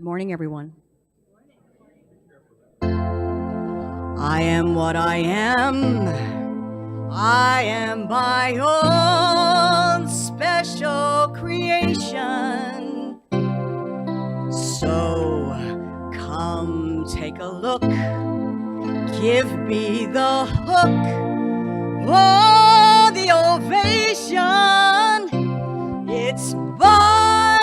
Good morning, everyone. I am what I am. I am my own special creation. So come take a look. Give me the hook or the ovation. It's my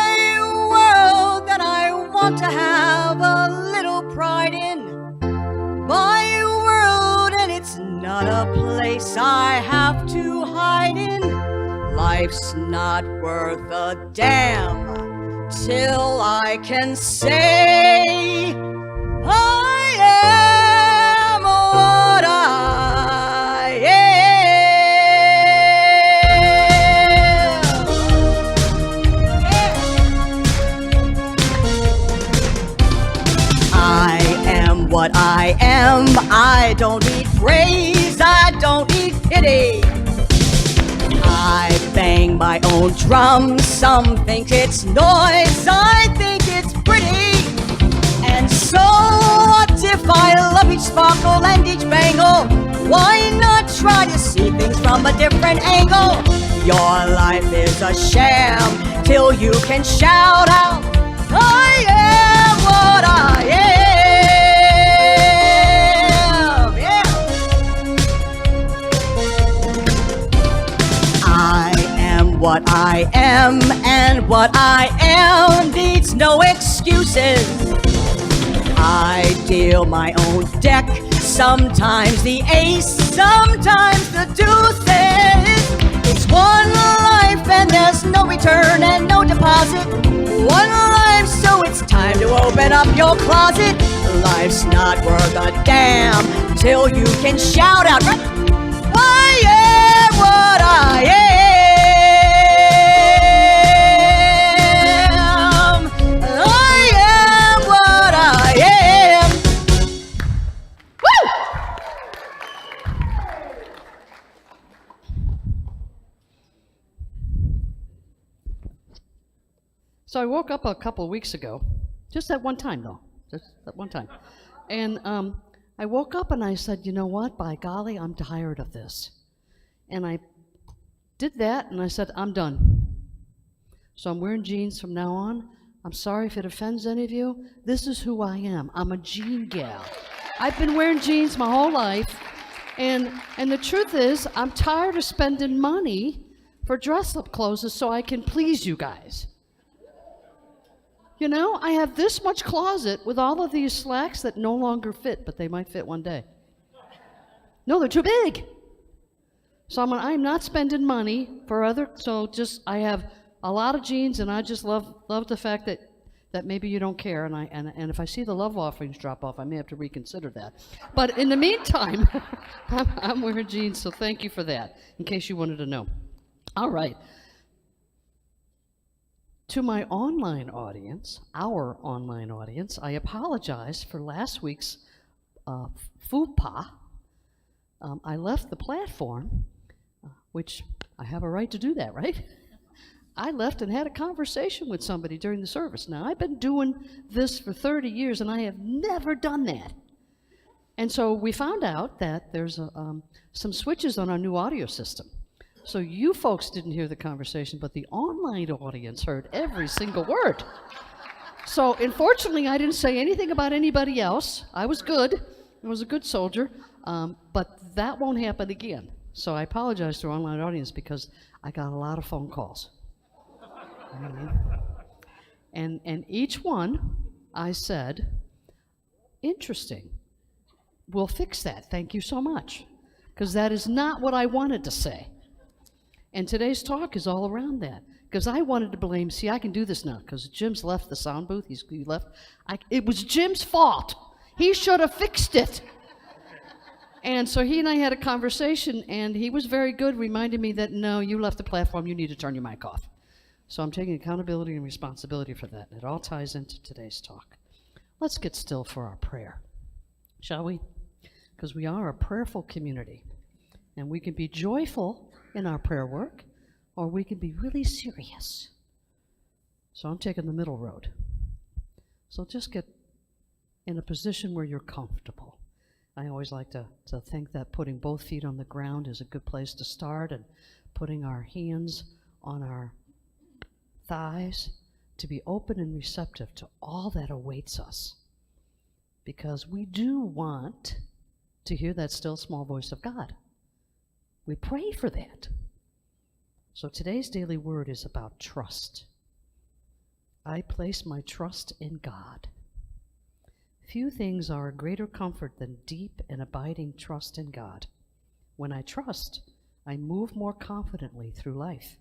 world that I want to have a little pride in. My world, and it's not a place I have to hide in. Life's not worth a damn till I can say I am what I am. I am what I am. I don't need praise, I don't need pity. I bang my own drum. Some think it's noise, I think it's pretty. And so what if I love each sparkle and each bangle? Why not try to see things from a different angle? Your life is a sham till you can shout out, I am what I am. Yeah. I am what I am, and what I am needs no excuses. I deal my own deck, sometimes the ace, sometimes the deuces. It's one life and there's no return and no deposit. One life, so it's time to open up your closet. Life's not worth a damn till you can shout out, I am what I am. So I woke up a couple of weeks ago, just that one time though, just that one time. And I woke up and I said, you know what, by golly, I'm tired of this. And I did that and I said, I'm done. So I'm wearing jeans from now on. I'm sorry if it offends any of you. This is who I am. I'm a jean gal. I've been wearing jeans my whole life. And the truth is, I'm tired of spending money for dress-up clothes so I can please you guys. You know, I have this much closet with all of these slacks that no longer fit, but they might fit one day. No, they're too big. So I'm not spending money for I have a lot of jeans, and I just love the fact that maybe you don't care, and if I see the love offerings drop off, I may have to reconsider that. But in the meantime, I'm wearing jeans, so thank you for that, in case you wanted to know. All right. To my online audience, our online audience, I apologize for last week's faux pas. I left the platform, which I have a right to do that, right? I left and had a conversation with somebody during the service. Now, I've been doing this for 30 years, and I have never done that. And so we found out that there's some switches on our new audio system. So you folks didn't hear the conversation, but the online audience heard every single word. So unfortunately, I didn't say anything about anybody else. I was good. I was a good soldier. But that won't happen again. So I apologize to our online audience because I got a lot of phone calls. And each one, I said, interesting. We'll fix that. Thank you so much. Because that is not what I wanted to say. And today's talk is all around that. Because I wanted to blame, I can do this now, because Jim's left the sound booth, he left. It was Jim's fault. He should have fixed it. And so he and I had a conversation, and he was very good, reminding me that, no, you left the platform, you need to turn your mic off. So I'm taking accountability and responsibility for that, and it all ties into today's talk. Let's get still for our prayer, shall we? Because we are a prayerful community, and we can be joyful in our prayer work, or we can be really serious. So I'm taking the middle road. So just get in a position where you're comfortable. I always like to think that putting both feet on the ground is a good place to start, and putting our hands on our thighs to be open and receptive to all that awaits us. Because we do want to hear that still small voice of God. We pray for that. So today's daily word is about trust. I place my trust in God. Few things are a greater comfort than deep and abiding trust in God. When I trust, I move more confidently through life.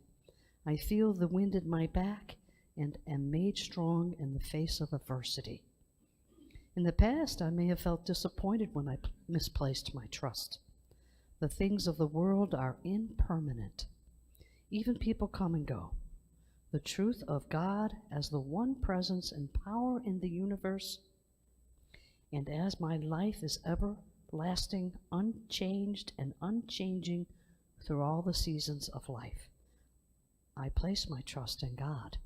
I feel the wind at my back and am made strong in the face of adversity. In the past, I may have felt disappointed when I misplaced my trust. The things of the world are impermanent. Even people come and go. The truth of God as the one presence and power in the universe, and as my life is everlasting, unchanged and unchanging through all the seasons of life, I place my trust in God.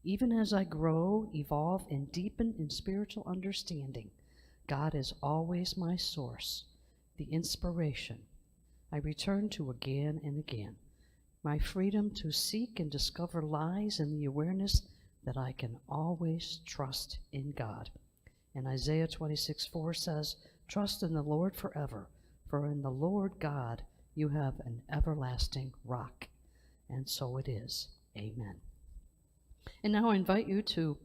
Even as I grow, evolve, and deepen in spiritual understanding, God is always my source, the inspiration I return to again and again. My freedom to seek and discover lies in the awareness that I can always trust in God. And Isaiah 26:4 says, "Trust in the Lord forever, for in the Lord God you have an everlasting rock." And so it is. Amen. And now I invite you to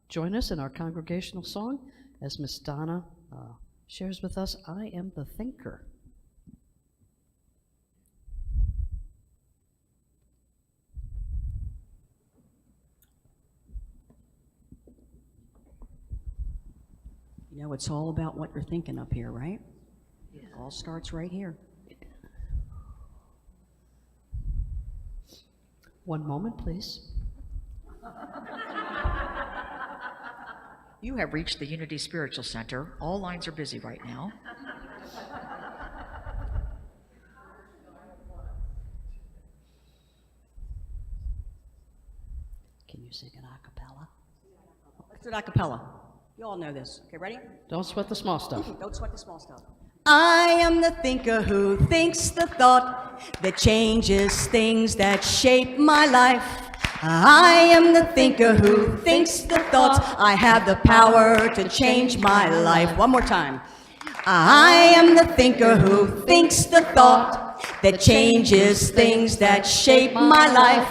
join us in our congregational song as Miss Donna shares with us, "I Am the Thinker." You know, it's all about what you're thinking up here, right? Yeah. It all starts right here. One moment, please. You have reached the Unity Spiritual Center. All lines are busy right now. Can you sing it a cappella? Let's do it a cappella. You all know this. Okay, ready? Don't sweat the small stuff. Don't sweat the small stuff. I am the thinker who thinks the thought that changes things that shape my life. I am the thinker who thinks the thoughts. I have the power to change my life. One more time. I am the thinker who thinks the thought that changes things that shape my life.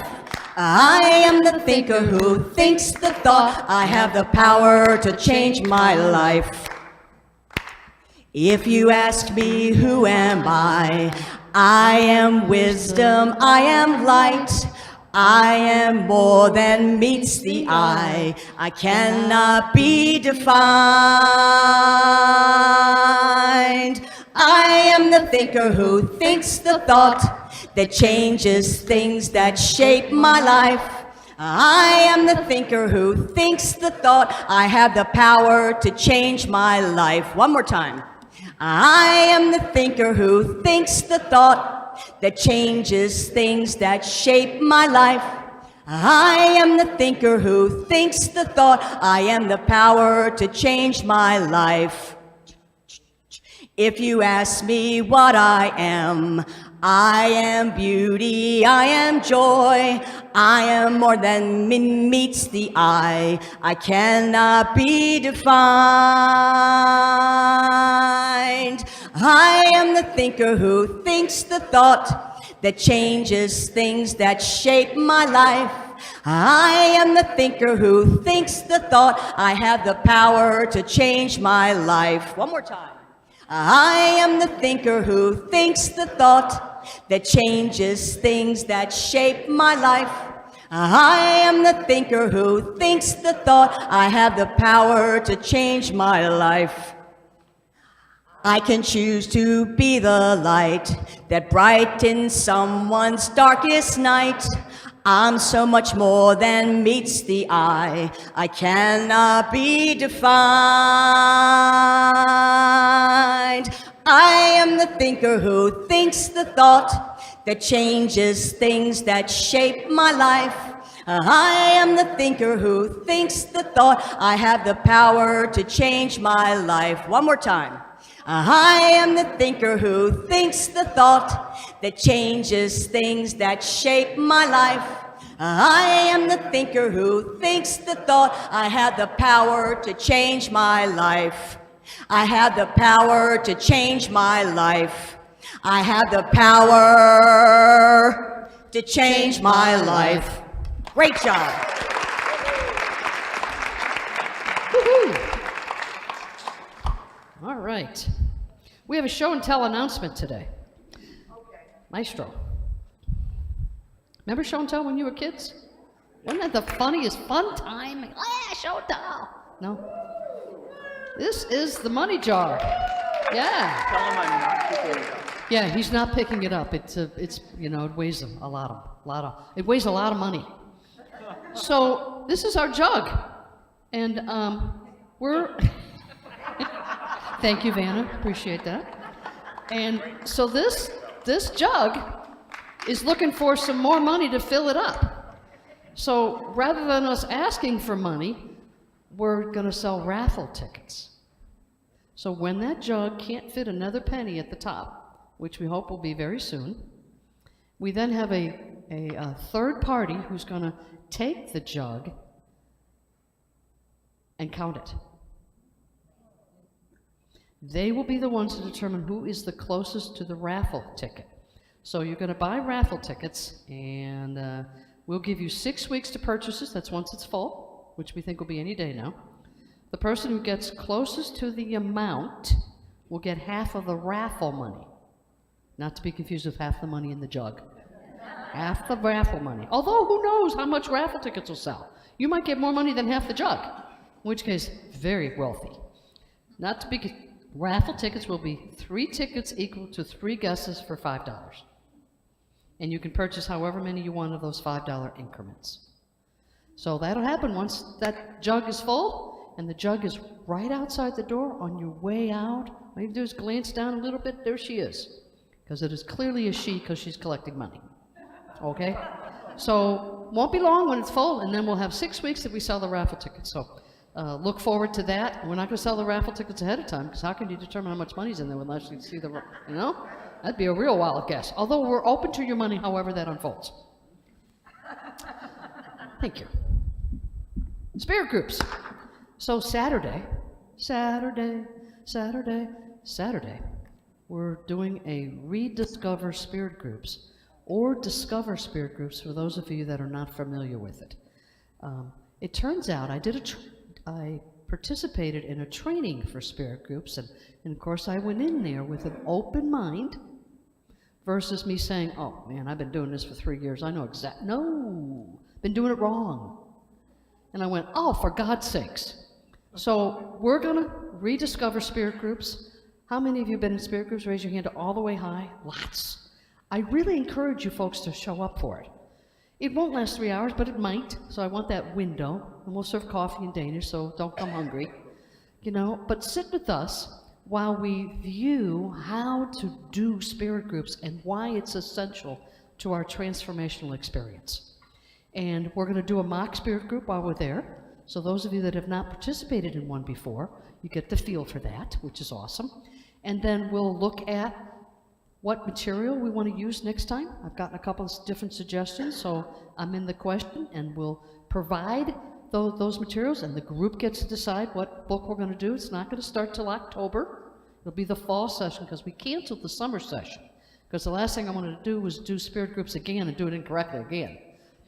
I am the thinker who thinks the thought. I have the power to change my life. If you ask me who am I am wisdom, I am light. I am more than meets the eye. I cannot be defined. I am the thinker who thinks the thought that changes things that shape my life. I am the thinker who thinks the thought. I have the power to change my life. One more time. I am the thinker who thinks the thought that changes things that shape my life. I am the thinker who thinks the thought. I am the power to change my life. If you ask me what I am beauty, I am joy, I am more than meets the eye. I cannot be defined. I am the thinker who thinks the thought that changes things that shape my life. I am the thinker who thinks the thought. I have the power to change my life. One more time. I am the thinker who thinks the thought that changes things that shape my life. I am the thinker who thinks the thought. I have the power to change my life. I can choose to be the light that brightens someone's darkest night. I'm so much more than meets the eye. I cannot be defined. I am the thinker who thinks the thought that changes things that shape my life. I am the thinker who thinks the thought. I have the power to change my life. One more time. I am the thinker who thinks the thought that changes things that shape my life. I am the thinker who thinks the thought. I have the power to change my life. I have the power to change my life. I have the power to change my life. Great job. Woohoo! All right. We have a show and tell announcement today. Maestro. Remember show and tell when you were kids? Wasn't that the funniest fun time? Show and tell. No? This is the money jar. Yeah. Tell him I'm not picking it up. Yeah, he's not picking it up. It's you know, it weighs a lot of it weighs a lot of money. So this is our jug, and we're thank you, Vanna, appreciate that. And so this jug is looking for some more money to fill it up. So rather than us asking for money, we're going to sell raffle tickets. So when that jug can't fit another penny at the top, which we hope will be very soon, we then have a third party who's going to take the jug and count it. They will be the ones to determine who is the closest to the raffle ticket. So you're going to buy raffle tickets, and we'll give you 6 weeks to purchase this. That's once it's full, which we think will be any day now. The person who gets closest to the amount will get half of the raffle money. Not to be confused with half the money in the jug. Half the raffle money. Although, who knows how much raffle tickets will sell? You might get more money than half the jug, in which case, very wealthy. Not to be, raffle tickets will be 3 tickets equal to 3 guesses for $5. And you can purchase however many you want of those $5 increments. So that'll happen once that jug is full, and the jug is right outside the door on your way out. All you do is glance down a little bit, there she is. Because it is clearly a she, because she's collecting money. Okay? So, won't be long when it's full, and then we'll have 6 weeks that we sell the raffle tickets. So, look forward to that. We're not going to sell the raffle tickets ahead of time, because how can you determine how much money's in there unless you see the, you know? That'd be a real wild guess. Although we're open to your money, however that unfolds. Thank you. Spirit groups. So Saturday, we're doing a rediscover spirit groups, or discover spirit groups for those of you that are not familiar with it. It turns out I participated in a training for spirit groups, and of course I went in there with an open mind versus me saying, oh man, I've been doing this for 3 years, I know exactly, no, been doing it wrong. And I went, oh, for God's sakes. So we're going to rediscover spirit groups. How many of you have been in spirit groups? Raise your hand all the way high. Lots. I really encourage you folks to show up for it. It won't last 3 hours, but it might. So I want that window. And we'll serve coffee in Danish, so don't come hungry. You know, but sit with us while we view how to do spirit groups and why it's essential to our transformational experience. And we're going to do a mock spirit group while we're there. So those of you that have not participated in one before, you get the feel for that, which is awesome. And then we'll look at what material we want to use next time. I've gotten a couple of different suggestions, so I'm in the question, and we'll provide those materials, and the group gets to decide what book we're going to do. It's not going to start till October. It'll be the fall session, because we canceled the summer session, because the last thing I wanted to do was do spirit groups again and do it incorrectly again,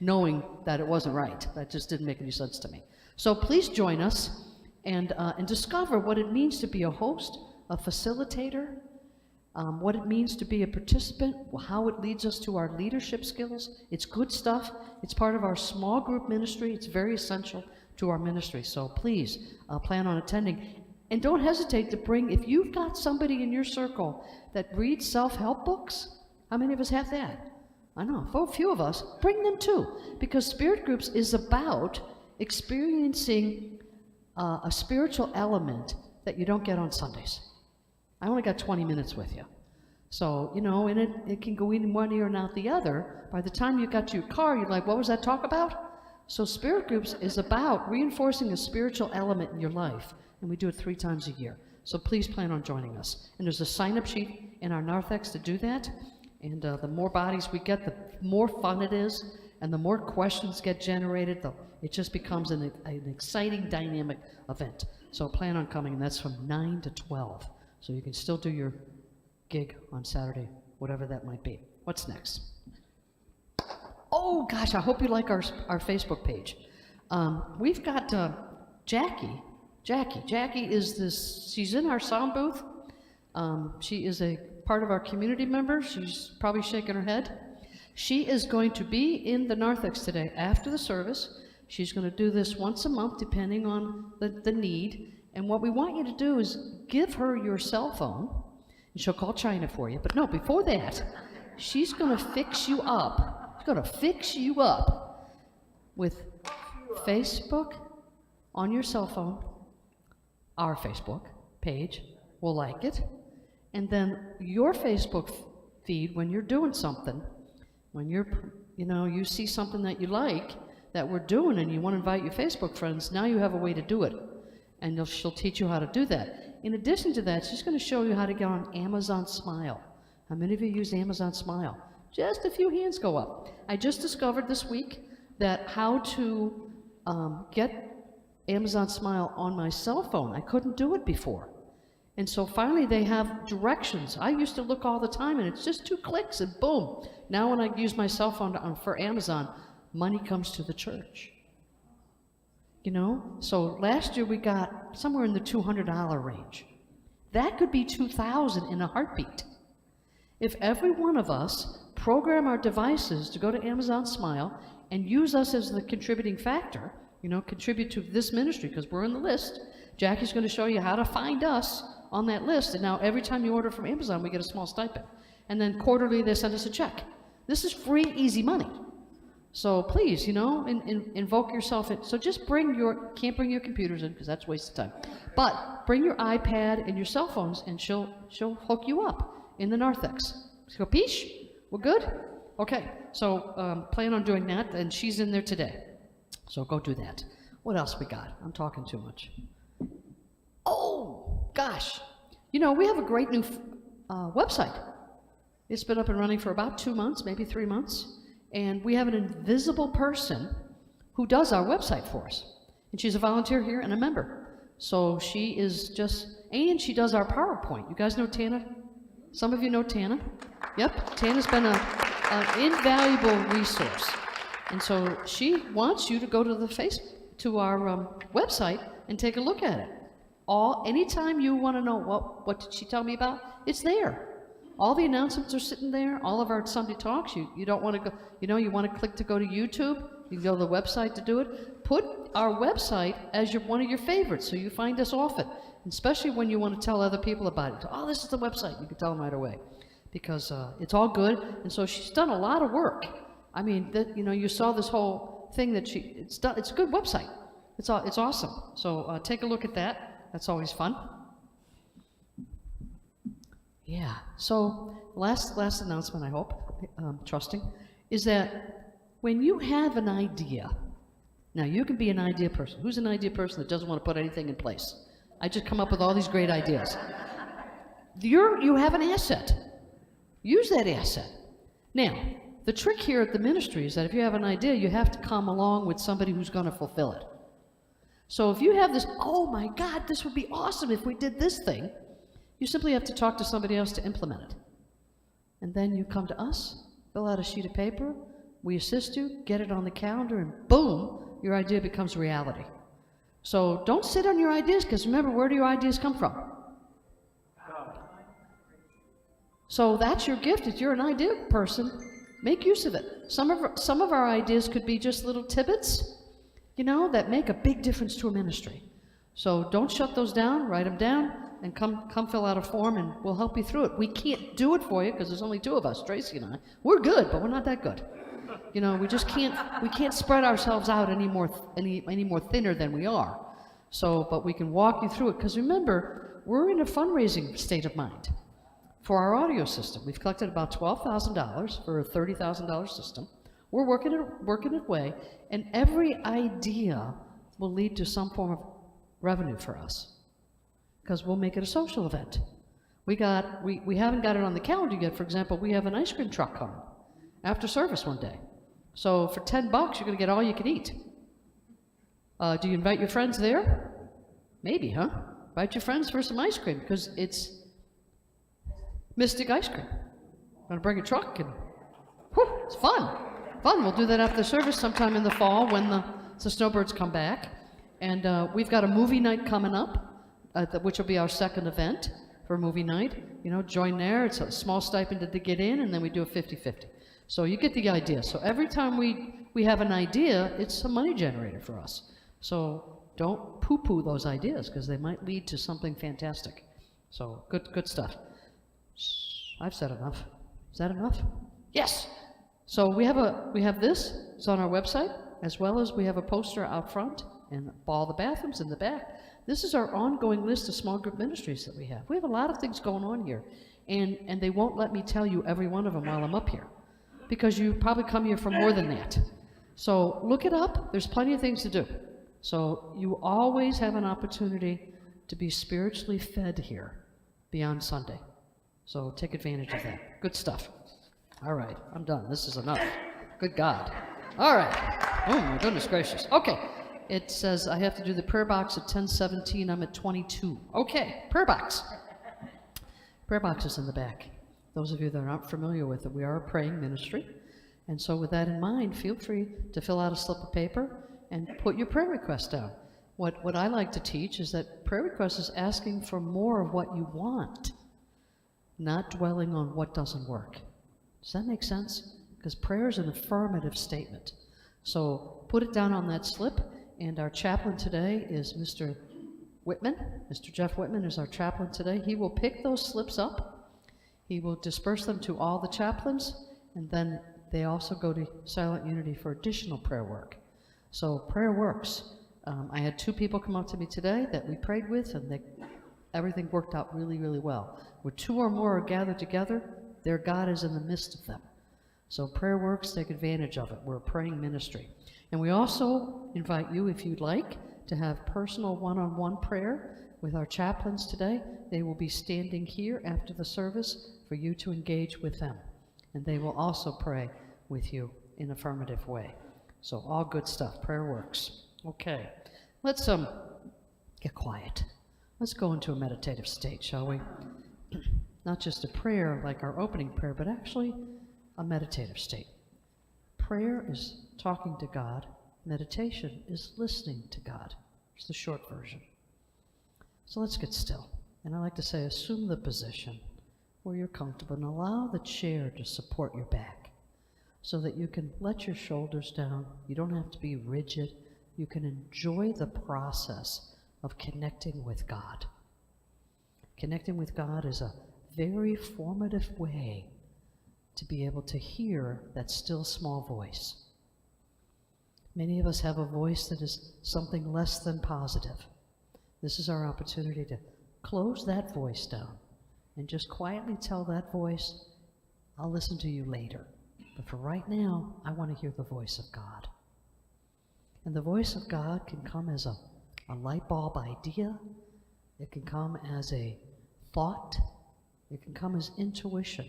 knowing that it wasn't right. That just didn't make any sense to me. So please join us and discover what it means to be a host, a facilitator, what it means to be a participant, how it leads us to our leadership skills. It's good stuff. It's part of our small group ministry. It's very essential to our ministry. So please plan on attending. And don't hesitate to bring, if you've got somebody in your circle that reads self-help books, how many of us have that? I know, for a few of us, bring them too. Because spirit groups is about experiencing a spiritual element that you don't get on Sundays. I only got 20 minutes with you. So, you know, and it can go in one ear and out the other. By the time you got to your car, you're like, what was that talk about? So Spirit Groups is about reinforcing a spiritual element in your life, and we do it 3 times a year. So please plan on joining us. And there's a sign-up sheet in our narthex to do that, and the more bodies we get, the more fun it is, and the more questions get generated, it just becomes an exciting, dynamic event. So plan on coming, and that's from 9 to 12. So you can still do your gig on Saturday, whatever that might be. What's next? Oh gosh, I hope you like our Facebook page. We've got Jackie. Jackie is this, she's in our sound booth. She is a part of our community member. She's probably shaking her head. She is going to be in the narthex today after the service. She's going to do this once a month depending on the need. And what we want you to do is give her your cell phone, and she'll call China for you. But no, before that, she's going to fix you up. She's going to fix you up with Facebook on your cell phone, our Facebook page, we'll like it, and then your Facebook feed when you're doing something, when you see something that you like that we're doing and you want to invite your Facebook friends, now you have a way to do it, and she'll teach you how to do that. In addition to that, she's going to show you how to get on Amazon Smile. How many of you use Amazon Smile? Just a few hands go up. I just discovered this week that how to get Amazon Smile on my cell phone. I couldn't do it before. And so finally they have directions. I used to look all the time and it's just 2 clicks and boom. Now when I use my cell phone for Amazon, money comes to the church. You know? So last year we got somewhere in the $200 range. That could be $2,000 in a heartbeat. If every one of us program our devices to go to Amazon Smile and use us as the contributing factor, contribute to this ministry because we're in the list. Jackie's going to show you how to find us on that list, and now every time you order from Amazon, we get a small stipend. And then quarterly, they send us a check. This is free, easy money. So please, invoke yourself. So just can't bring your computers in because that's a waste of time. But bring your iPad and your cell phones, and she'll hook you up in the narthex. Capiche? We're good? Okay, so plan on doing that, and she's in there today. So go do that. What else we got? I'm talking too much. Oh, gosh. We have a great new website. It's been up and running for about 2 months, maybe 3 months. And we have an invisible person who does our website for us. And she's a volunteer here and a member. So she is and she does our PowerPoint. You guys know Tana? Some of you know Tana? Yep, Tana's been an invaluable resource. And so she wants you to go to our website and take a look at it. Anytime you want to know what did she tell me about, it's there. All the announcements are sitting there. All of our Sunday talks. You don't want to go. You want to click to go to YouTube. You can go to the website to do it. Put our website as one of your favorites, so you find us often. Especially when you want to tell other people about it. Oh, this is the website. You can tell them right away, because it's all good. And so she's done a lot of work. I mean, you saw this whole thing that it's done. It's a good website. It's awesome. So take a look at that. That's always fun. Yeah. So last announcement, I hope, trusting, is that when you have an idea, now you can be an idea person. Who's an idea person that doesn't want to put anything in place? I just come up with all these great ideas. You have an asset. Use that asset. Now, the trick here at the ministry is that if you have an idea, you have to come along with somebody who's going to fulfill it. So if you have this, oh my God, this would be awesome if we did this thing, you simply have to talk to somebody else to implement it. And then you come to us, fill out a sheet of paper, we assist you, get it on the calendar, and boom, your idea becomes reality. So don't sit on your ideas, because remember, where do your ideas come from? So that's your gift. If you're an idea person, make use of it. Some of our ideas could be just little tidbits, that make a big difference to a ministry. So don't shut those down, write them down, and come fill out a form, and we'll help you through it. We can't do it for you because there's only 2 of us, Tracy and I. We're good, but we're not that good. We just can't spread ourselves out any more thinner than we are. So, but we can walk you through it, because remember, we're in a fundraising state of mind for our audio system. We've collected about $12,000 for a $30,000 system. We're working it way, and every idea will lead to some form of revenue for us, because we'll make it a social event. We haven't got it on the calendar yet. For example, we have an ice cream truck coming after service one day. So for $10, you're going to get all you can eat. Do you invite your friends there? Maybe, huh? Invite your friends for some ice cream, because it's Mystic Ice Cream. I'm going to bring a truck, and whew, it's fun. Fun. We'll do that after service sometime in the fall when the snowbirds come back. And we've got a movie night coming up, which will be our second event for movie night. You know, join there. It's a small stipend to get in, and then we do a 50-50. So you get the idea. So every time we have an idea, it's a money generator for us. So don't poo-poo those ideas, because they might lead to something fantastic. So good stuff. I've said enough. Is that enough? Yes. So we have this. It's on our website, as well as we have a poster out front and all the bathrooms in the back. This is our ongoing list of small group ministries that we have. We have a lot of things going on here, and they won't let me tell you every one of them while I'm up here, because you probably come here for more than that. So look it up. There's plenty of things to do. So you always have an opportunity to be spiritually fed here beyond Sunday. So take advantage of that. Good stuff. All right, I'm done. This is enough. Good God. All right. Oh, my goodness gracious. Okay. It says I have to do the prayer box at 10:17. I'm at 22. Okay, prayer box. Prayer box is in the back. Those of you that aren't familiar with it, we are a praying ministry. And so with that in mind, feel free to fill out a slip of paper and put your prayer request down. What I like to teach is that prayer request is asking for more of what you want, not dwelling on what doesn't work. Does that make sense? Because prayer is an affirmative statement. So put it down on that slip, and our chaplain today is Mr. Whitman. Mr. Jeff Whitman is our chaplain today. He will pick those slips up. He will disperse them to all the chaplains, and then they also go to Silent Unity for additional prayer work. So prayer works. I had 2 people come up to me today that we prayed with, and everything worked out really, really well. Where 2 or more are gathered together, their God is in the midst of them. So prayer works, take advantage of it. We're a praying ministry. And we also invite you, if you'd like, to have personal one-on-one prayer with our chaplains today. They will be standing here after the service for you to engage with them. And they will also pray with you in an affirmative way. So all good stuff. Prayer works. Okay. Let's get quiet. Let's go into a meditative state, shall we? Not just a prayer like our opening prayer, but actually a meditative state. Prayer is talking to God. Meditation is listening to God. It's the short version. So let's get still. And I like to say, assume the position where you're comfortable and allow the chair to support your back so that you can let your shoulders down. You don't have to be rigid. You can enjoy the process of connecting with God. Connecting with God is a very formative way to be able to hear that still small voice. Many of us have a voice that is something less than positive. This is our opportunity to close that voice down and just quietly tell that voice, I'll listen to you later. But for right now, I want to hear the voice of God. And the voice of God can come as a light bulb idea. It can come as a thought. It can come as intuition.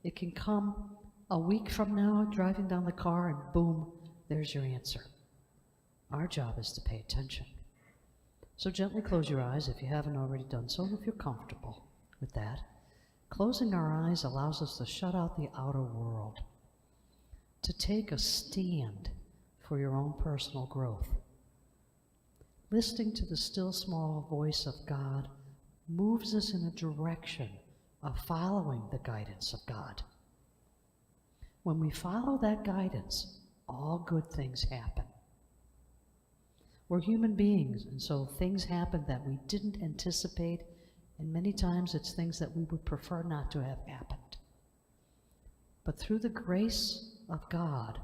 It can come a week from now, driving down the car, and boom, there's your answer. Our job is to pay attention. So gently close your eyes if you haven't already done so, and if you're comfortable with that. Closing our eyes allows us to shut out the outer world, to take a stand for your own personal growth. Listening to the still small voice of God moves us in a direction of following the guidance of God. When we follow that guidance, all good things happen. We're human beings, and so things happen that we didn't anticipate, and many times it's things that we would prefer not to have happened. But through the grace of God,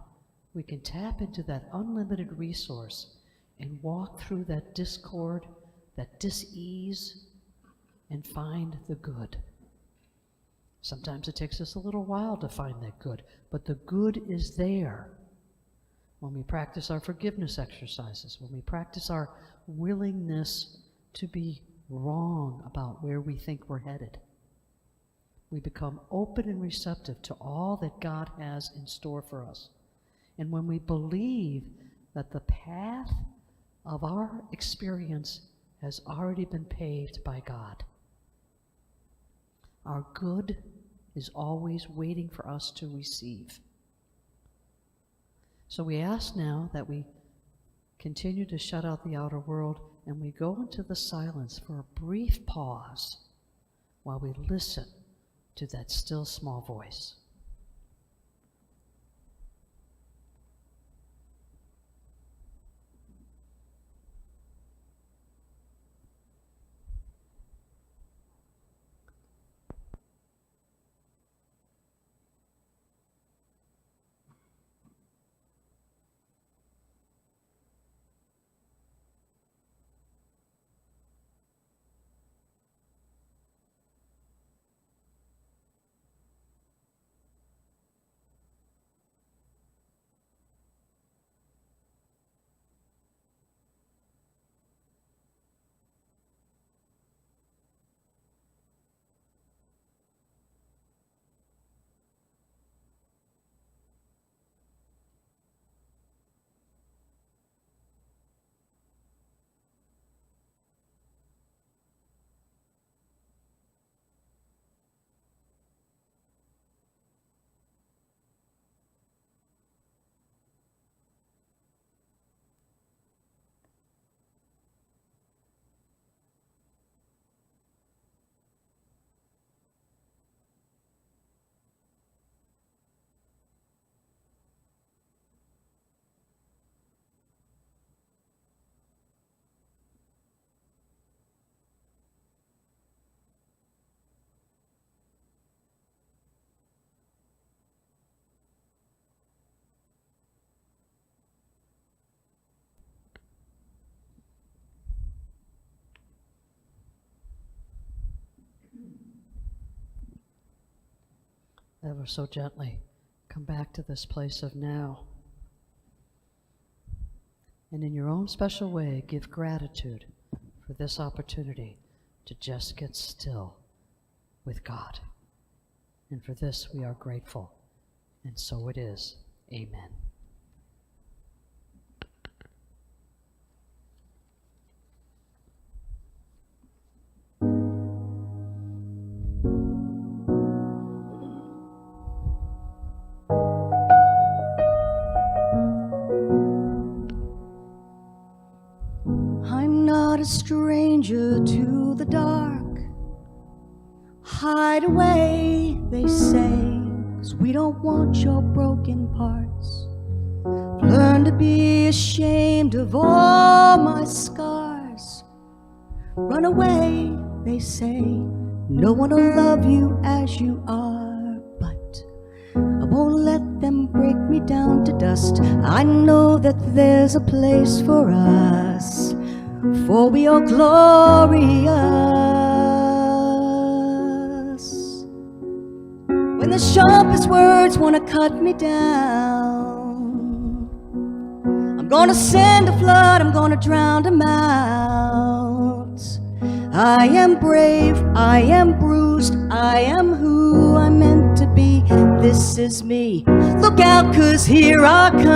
we can tap into that unlimited resource and walk through that discord, that dis-ease, and find the good. Sometimes it takes us a little while to find that good, but the good is there. when we practice our forgiveness exercises, when we practice our willingness to be wrong about where we think we're headed, we become open and receptive to all that God has in store for us. And when we believe that the path of our experience has already been paved by God, our good is always waiting for us to receive. So we ask now that we continue to shut out the outer world and we go into the silence for a brief pause while we listen to that still small voice. Ever so gently, come back to this place of now. And in your own special way, give gratitude for this opportunity to just get still with God. And for this we are grateful. And so it is. Amen. I'm not a stranger to the dark. Hide away, they say, 'cause we don't want your broken parts. I've learned to be ashamed of all my scars. Run away, they say, no one will love you as you are. But I won't let them break me down to dust. I know that there's a place for us, for we are glorious. When the sharpest words want to cut me down, I'm gonna send a flood, I'm gonna drown them out. I am brave, I am bruised, I am who I'm meant to be. This is me. Look out, 'cause here I come.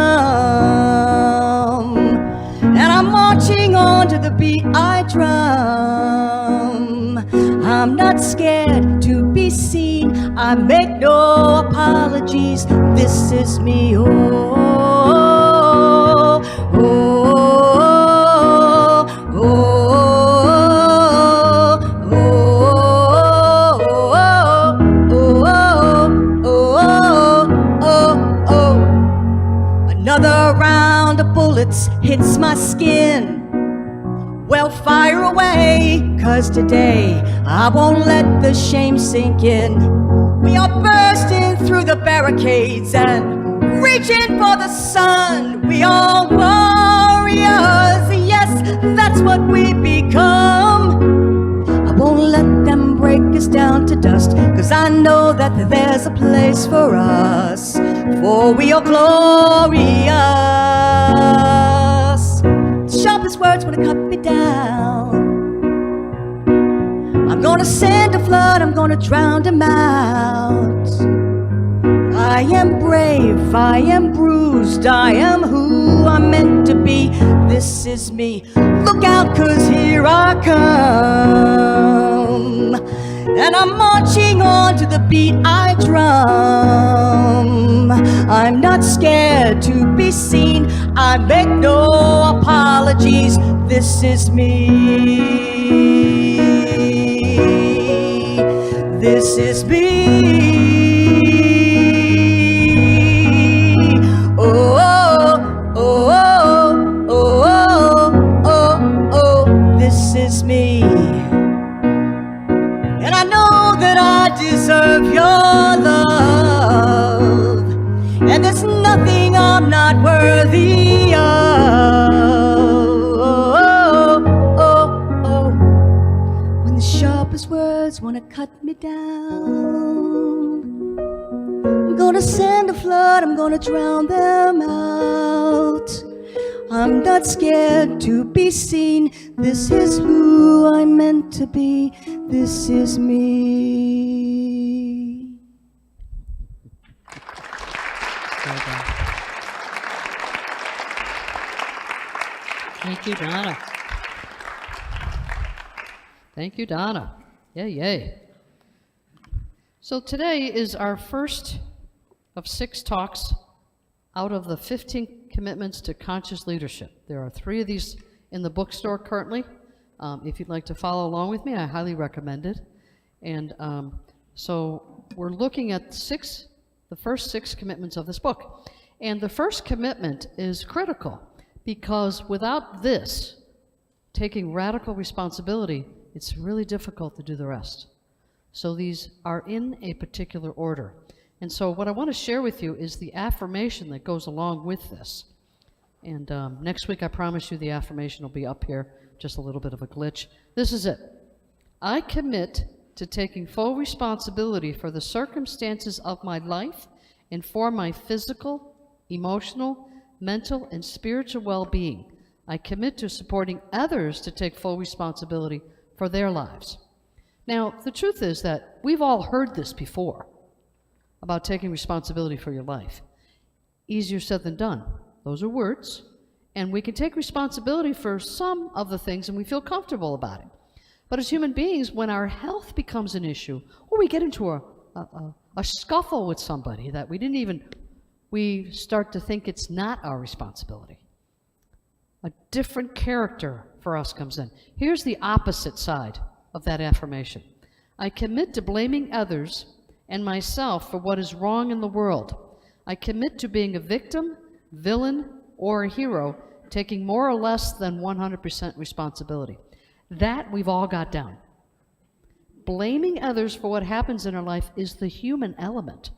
And I'm marching on to the beat I drum. I'm not scared to be seen, I make no apologies. This is me, oh, oh, oh, oh, oh. Another round of bullets hits my skin. Well, fire away, 'cause today I won't let the shame sink in. We are bursting through the barricades and reaching for the sun. We are warriors, yes, that's what we become. I won't let them break us down to dust, 'cause I know that there's a place for us, for we are glorious. sharpest words wanna cut me down. I'm gonna send a flood, I'm gonna drown them out. I am brave, I am bruised, I am who I'm meant to be. This is me, look out, 'cause here I come. And I'm marching on to the beat I drum. I'm not scared to be seen, I make no apologies. This is me. This is me. Oh, oh, oh, oh, oh, oh, oh, this is me. And I know that I deserve your love, and there's nothing I'm not worthy of. Oh, oh, oh. When the sharpest words wanna cut me down, I'm gonna send a flood, I'm gonna drown them out. I'm not scared to be seen. This is who I'm meant to be. This is me. Thank you, Donna. Thank you, Donna. Yay, yay. So today is our first of 6 talks out of the 15 commitments to conscious leadership. There are 3 of these in the bookstore currently. If you'd like to follow along with me, I highly recommend it. And so we're looking at the first 6 commitments of this book. And the first commitment is critical because without this, taking radical responsibility, it's really difficult to do the rest. So these are in a particular order. And so what I want to share with you is the affirmation that goes along with this. And next week, I promise you the affirmation will be up here, just a little bit of a glitch. This is it. I commit to taking full responsibility for the circumstances of my life and for my physical, emotional, mental, and spiritual well-being. I commit to supporting others to take full responsibility for their lives. Now, the truth is that we've all heard this before about taking responsibility for your life. Easier said than done. Those are words, and we can take responsibility for some of the things and we feel comfortable about it. But as human beings, when our health becomes an issue, or we get into a scuffle with somebody that we start to think it's not our responsibility. A different character for us comes in. Here's the opposite side of that affirmation. I commit to blaming others and myself for what is wrong in the world. I commit to being a victim, villain, or a hero, taking more or less than 100% responsibility. That we've all got down. Blaming others for what happens in our life is the human element.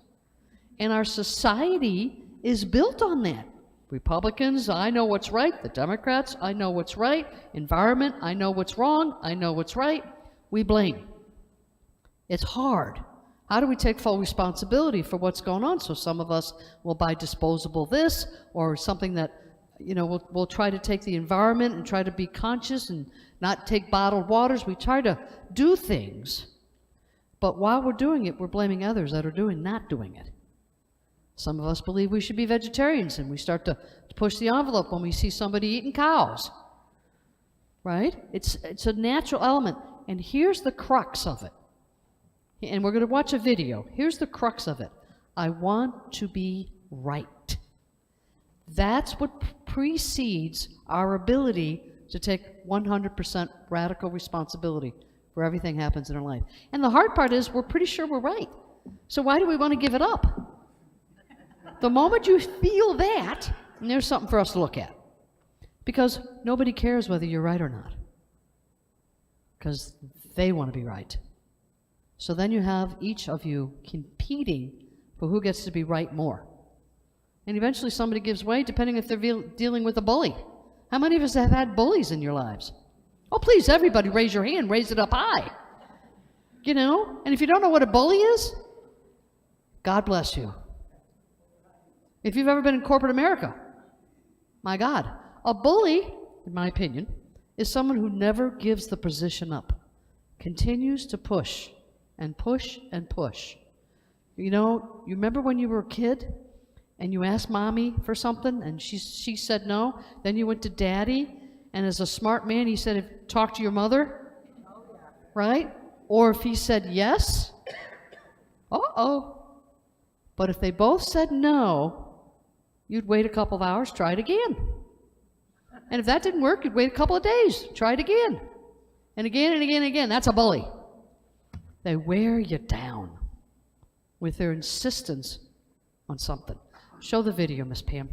And our society is built on that. Republicans, I know what's right. The Democrats, I know what's right. Environment, I know what's wrong. I know what's right. We blame. It's hard. How do we take full responsibility for what's going on? So some of us will buy disposable this or something that, we'll try to take the environment and try to be conscious and not take bottled waters. We try to do things, but while we're doing it, we're blaming others that are not doing it. Some of us believe we should be vegetarians, and we start to push the envelope when we see somebody eating cows, right? It's a natural element, and here's the crux of it. And we're going to watch a video. Here's the crux of it. I want to be right. That's what precedes our ability to take 100% radical responsibility for everything that happens in our life. And the hard part is we're pretty sure we're right. So why do we want to give it up? The moment you feel that, there's something for us to look at. Because nobody cares whether you're right or not. Because they want to be right. So then you have each of you competing for who gets to be right more. And eventually somebody gives way depending if they're dealing with a bully. How many of us have had bullies in your lives? Oh, please, everybody raise your hand, raise it up high. And if you don't know what a bully is, God bless you. If you've ever been in corporate America, my God, a bully, in my opinion, is someone who never gives the position up, continues to push and push and push. You know, you remember when you were a kid and you asked mommy for something and she said no, then you went to daddy, and as a smart man he said, talk to your mother, right? Or if he said yes, uh-oh. But if they both said no, you'd wait a couple of hours, try it again. And if that didn't work, you'd wait a couple of days, try it again. And again and again and again. That's a bully. They wear you down with their insistence on something. Show the video, Miss Pam.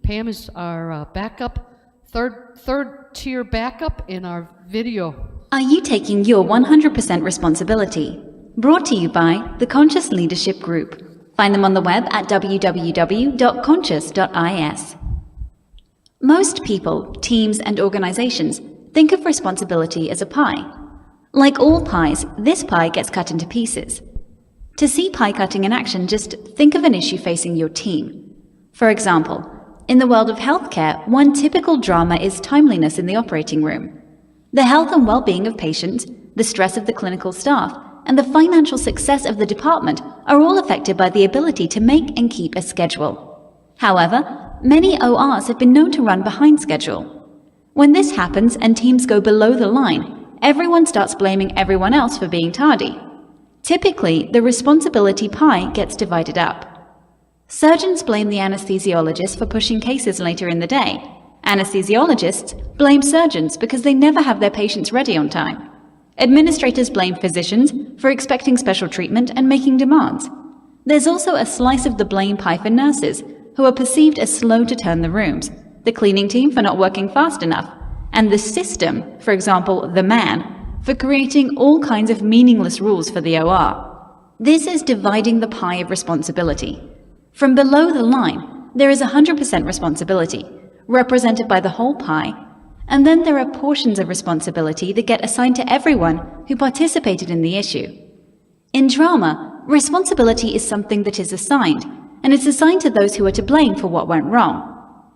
Pam is our backup, third tier backup in our video. Are you taking your 100% responsibility? Brought to you by the Conscious Leadership Group. Find them on the web at www.conscious.is. Most people, teams, and organizations think of responsibility as a pie. Like all pies, this pie gets cut into pieces. To see pie cutting in action, just think of an issue facing your team. For example, in the world of healthcare, one typical drama is timeliness in the operating room. The health and well-being of patients, the stress of the clinical staff, and the financial success of the department are all affected by the ability to make and keep a schedule. However, many ORs have been known to run behind schedule. When this happens and teams go below the line, everyone starts blaming everyone else for being tardy. Typically, the responsibility pie gets divided up. Surgeons blame the anesthesiologist for pushing cases later in the day. Anesthesiologists blame surgeons because they never have their patients ready on time. Administrators blame physicians for expecting special treatment and making demands. There's also a slice of the blame pie for nurses, who are perceived as slow to turn the rooms, the cleaning team for not working fast enough, and the system, for example, the man, for creating all kinds of meaningless rules for the OR. This is dividing the pie of responsibility. From below the line, there is 100% responsibility, represented by the whole pie, and then there are portions of responsibility that get assigned to everyone who participated in the issue. In drama, responsibility is something that is assigned, and it's assigned to those who are to blame for what went wrong.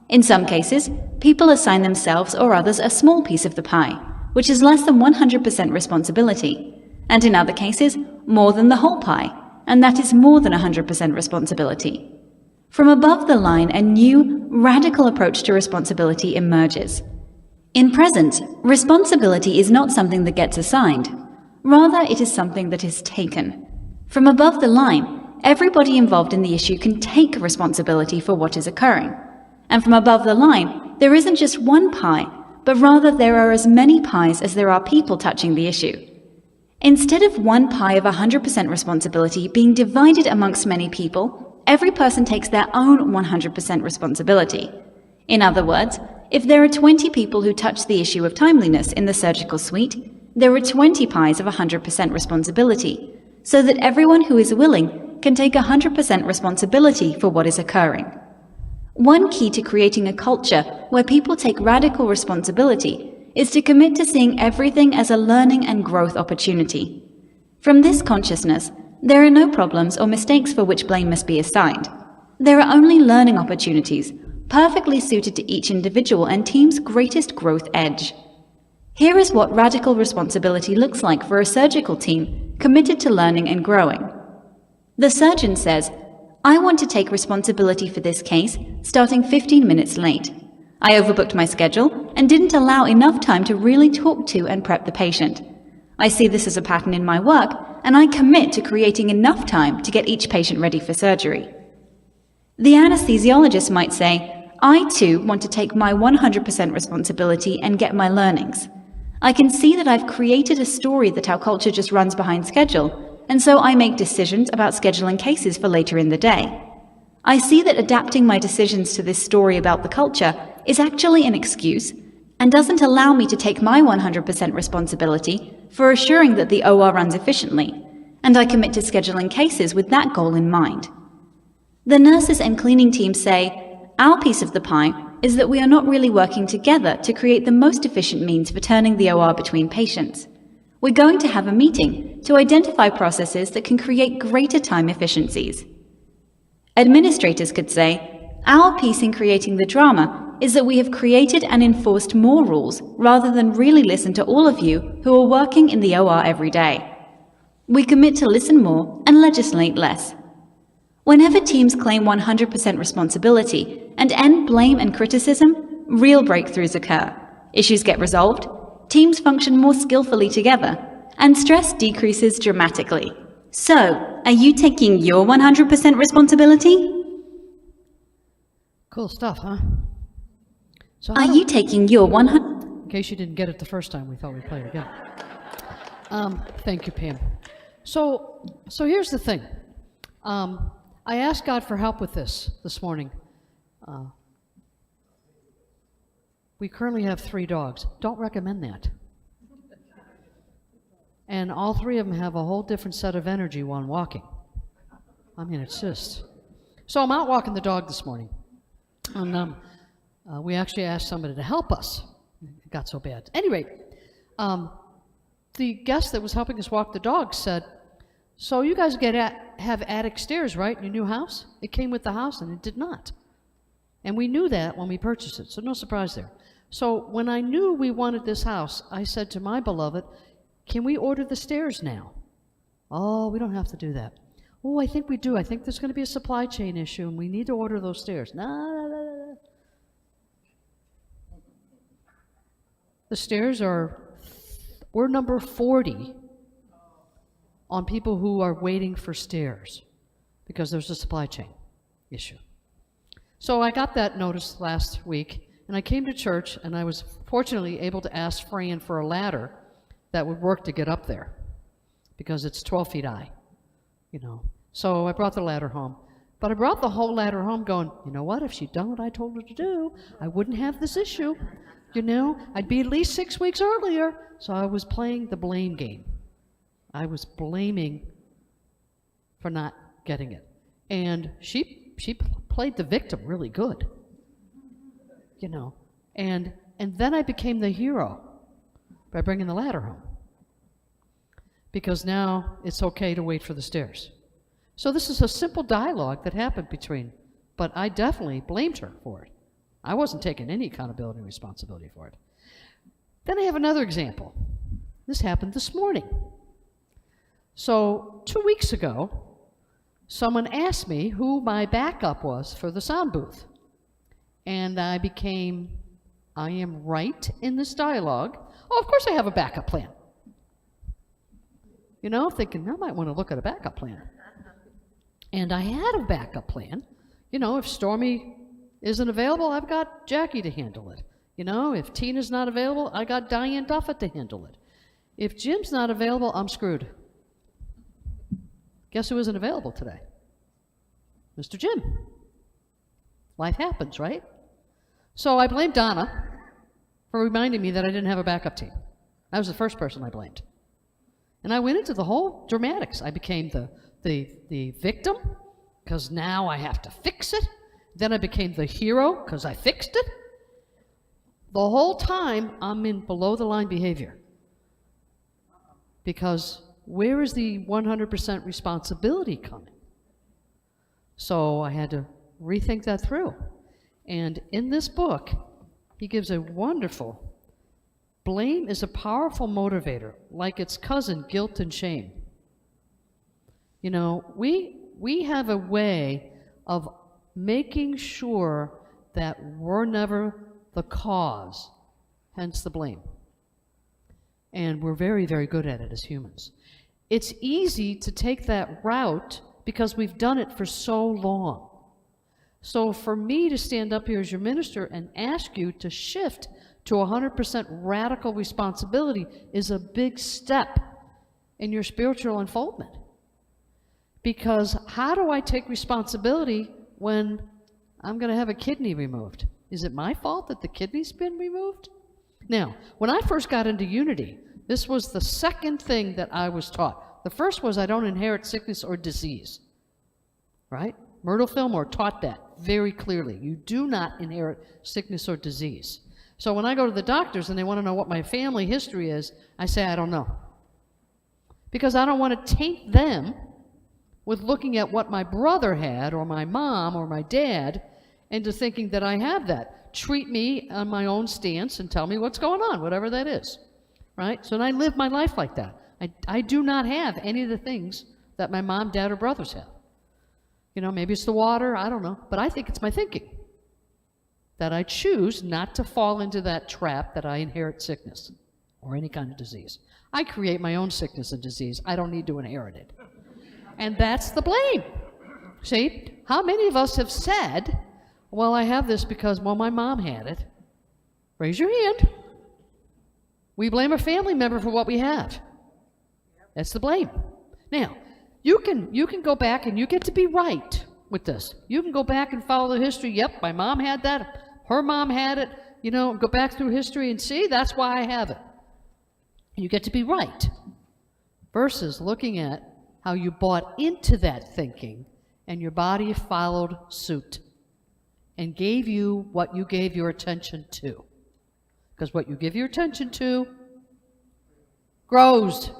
In some cases, people assign themselves or others a small piece of the pie, which is less than 100% responsibility, and in other cases, more than the whole pie, and that is more than 100% responsibility. From above the line, a new, radical approach to responsibility emerges. In present, responsibility is not something that gets assigned. Rather, it is something that is taken. From above the line, everybody involved in the issue can take responsibility for what is occurring. And from above the line, there isn't just one pie, but rather there are as many pies as there are people touching the issue. Instead of one pie of 100% responsibility being divided amongst many people, every person takes their own 100% responsibility. In other words, if there are 20 people who touch the issue of timeliness in the surgical suite, there are 20 pies of 100% responsibility, so that everyone who is willing can take 100% responsibility for what is occurring. One key to creating a culture where people take radical responsibility is to commit to seeing everything as a learning and growth opportunity. From this consciousness, there are no problems or mistakes for which blame must be assigned. There are only learning opportunities, perfectly suited to each individual and team's greatest growth edge. Here is what radical responsibility looks like for a surgical team committed to learning and growing. The surgeon says, "I want to take responsibility for this case, starting 15 minutes late. I overbooked my schedule and didn't allow enough time to really talk to and prep the patient. I see this as a pattern in my work, and I commit to creating enough time to get each patient ready for surgery." The anesthesiologist might say, "I too want to take my 100% responsibility and get my learnings. I can see that I've created a story that our culture just runs behind schedule, and so I make decisions about scheduling cases for later in the day. I see that adapting my decisions to this story about the culture is actually an excuse and doesn't allow me to take my 100% responsibility for assuring that the OR runs efficiently, and I commit to scheduling cases with that goal in mind." The nurses and cleaning teams say, "Our piece of the pie is that we are not really working together to create the most efficient means for turning the OR between patients. We're going to have a meeting to identify processes that can create greater time efficiencies." Administrators could say, "Our piece in creating the drama is that we have created and enforced more rules rather than really listen to all of you who are working in the OR every day. We commit to listen more and legislate less. Whenever teams claim 100% responsibility and end blame and criticism, real breakthroughs occur. Issues get resolved, teams function more skillfully together, and stress decreases dramatically. So, are you taking your 100% responsibility? Cool stuff, huh? So Are you taking your 100%? in case you didn't get it the first time, we thought we'd play it again. Thank you, Pam. So here's the thing. I asked God for help with this morning. We currently have 3 dogs. Don't recommend that. And all 3 of them have a whole different set of energy when walking. I mean, it's just... So I'm out walking the dog this morning. And we actually asked somebody to help us. It got so bad. Anyway, the guest that was helping us walk the dog said, so you guys have attic stairs, right, in your new house? It came with the house, and it did not. And we knew that when we purchased it, so no surprise there. So when I knew we wanted this house, I said to my beloved, can we order the stairs now? Oh, we don't have to do that. Oh, I think we do. I think there's going to be a supply chain issue, and we need to order those stairs. No. The stairs we're number 40 on people who are waiting for stairs because there's a supply chain issue. So I got that notice last week, and I came to church, and I was fortunately able to ask Fran for a ladder that would work to get up there because it's 12 feet high, you know. So I brought the ladder home. But I brought the whole ladder home going, you know what, if she'd done what I told her to do, I wouldn't have this issue. You know, I'd be at least 6 weeks earlier. So I was playing the blame game. I was blaming for not getting it. And she played the victim really good, you know. And then I became the hero by bringing the ladder home. Because now it's okay to wait for the stairs. So this is a simple dialogue that happened between, but I definitely blamed her for it. I wasn't taking any accountability and responsibility for it. Then I have another example. This happened this morning. So 2 weeks ago, someone asked me who my backup was for the sound booth. And I am right in this dialogue. Oh, of course I have a backup plan. You know, thinking, I might want to look at a backup plan. And I had a backup plan. You know, if Stormy isn't available, I've got Jackie to handle it. You know, if Tina's not available, I got Diane Duffett to handle it. If Jim's not available, I'm screwed. Guess who isn't available today? Mr. Jim. Life happens, right? So I blamed Donna for reminding me that I didn't have a backup team. That was the first person I blamed. And I went into the whole dramatics. I became the victim, because now I have to fix it. Then I became the hero, because I fixed it. The whole time, I'm in below-the-line behavior. Because where is the 100% responsibility coming? So I had to rethink that through. And in this book, he gives a wonderful, blame is a powerful motivator, like its cousin, guilt and shame. You know, we have a way of making sure that we're never the cause, hence the blame. And we're very, very good at it as humans. It's easy to take that route because we've done it for so long. So for me to stand up here as your minister and ask you to shift to 100% radical responsibility is a big step in your spiritual unfoldment. Because how do I take responsibility when I'm going to have a kidney removed? Is it my fault that the kidney's been removed? Now, when I first got into Unity, this was the second thing that I was taught. The first was I don't inherit sickness or disease, right? Myrtle Fillmore taught that very clearly. You do not inherit sickness or disease. So when I go to the doctors and they want to know what my family history is, I say, I don't know. Because I don't want to taint them with looking at what my brother had or my mom or my dad into thinking that I have that. Treat me on my own stance and tell me what's going on, whatever that is, right? So I live my life like that. I do not have any of the things that my mom, dad, or brothers have. You know, maybe it's the water, I don't know, but I think it's my thinking that I choose not to fall into that trap that I inherit sickness or any kind of disease. I create my own sickness and disease. I don't need to inherit it. And that's the blame. See, how many of us have said, well, I have this because, well, my mom had it? Raise your hand. We blame a family member for what we have. That's the blame. Now, you can go back and you get to be right with this. You can go back and follow the history. Yep, my mom had that. Her mom had it. You know, go back through history and see, that's why I have it. You get to be right. Versus looking at how you bought into that thinking and your body followed suit and gave you what you gave your attention to. Because what you give your attention to grows.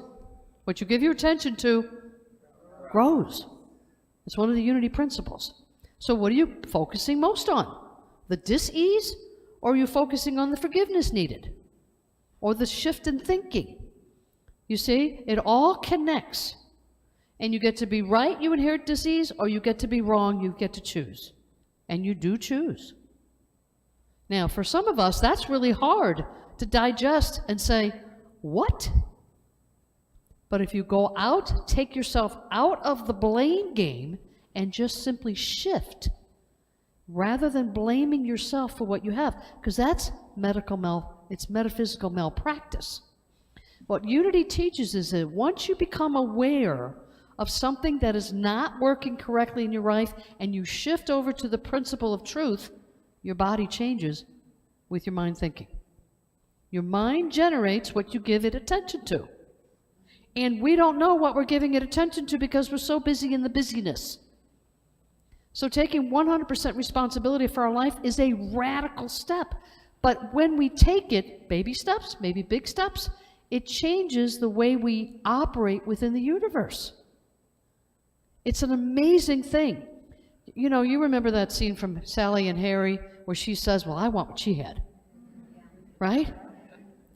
What you give your attention to grows. It's one of the unity principles. So what are you focusing most on? The dis-ease, or are you focusing on the forgiveness needed? Or the shift in thinking? You see, it all connects. And you get to be right, you inherit disease, or you get to be wrong, you get to choose. And you do choose. Now, for some of us, that's really hard to digest and say, what? But if you go out, take yourself out of the blame game and just simply shift, rather than blaming yourself for what you have, because that's it's metaphysical malpractice. What unity teaches is that once you become aware of something that is not working correctly in your life and you shift over to the principle of truth, your body changes with your mind thinking. Your mind generates what you give it attention to. And we don't know what we're giving it attention to because we're so busy in the busyness. So taking 100% responsibility for our life is a radical step. But when we take it, baby steps, maybe big steps, it changes the way we operate within the universe. It's an amazing thing. You know, you remember that scene from Sally and Harry where she says, well, I want what she had. Right?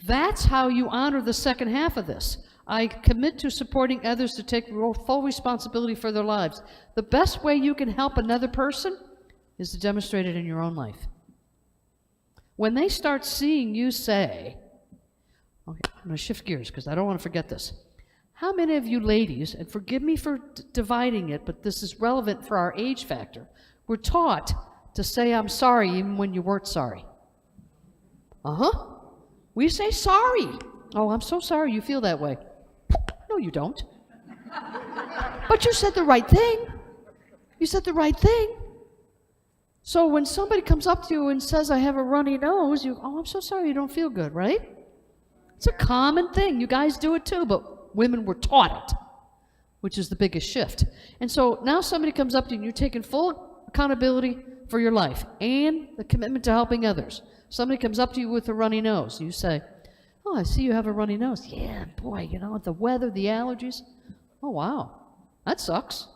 That's how you honor the second half of this. I commit to supporting others to take full responsibility for their lives. The best way you can help another person is to demonstrate it in your own life. When they start seeing you say, okay, I'm going to shift gears because I don't want to forget this. How many of you ladies, and forgive me for dividing it, but this is relevant for our age factor, were taught to say I'm sorry even when you weren't sorry? We say sorry. Oh, I'm so sorry you feel that way. No, you don't. But you said the right thing. You said the right thing. So when somebody comes up to you and says, I have a runny nose, I'm so sorry you don't feel good, right? It's a common thing. You guys do it too, but women were taught it, which is the biggest shift. And so now somebody comes up to you and you're taking full accountability for your life and the commitment to helping others. Somebody comes up to you with a runny nose. You say, oh, I see you have a runny nose. Yeah, boy, you know, the weather, the allergies. Oh, wow, that sucks.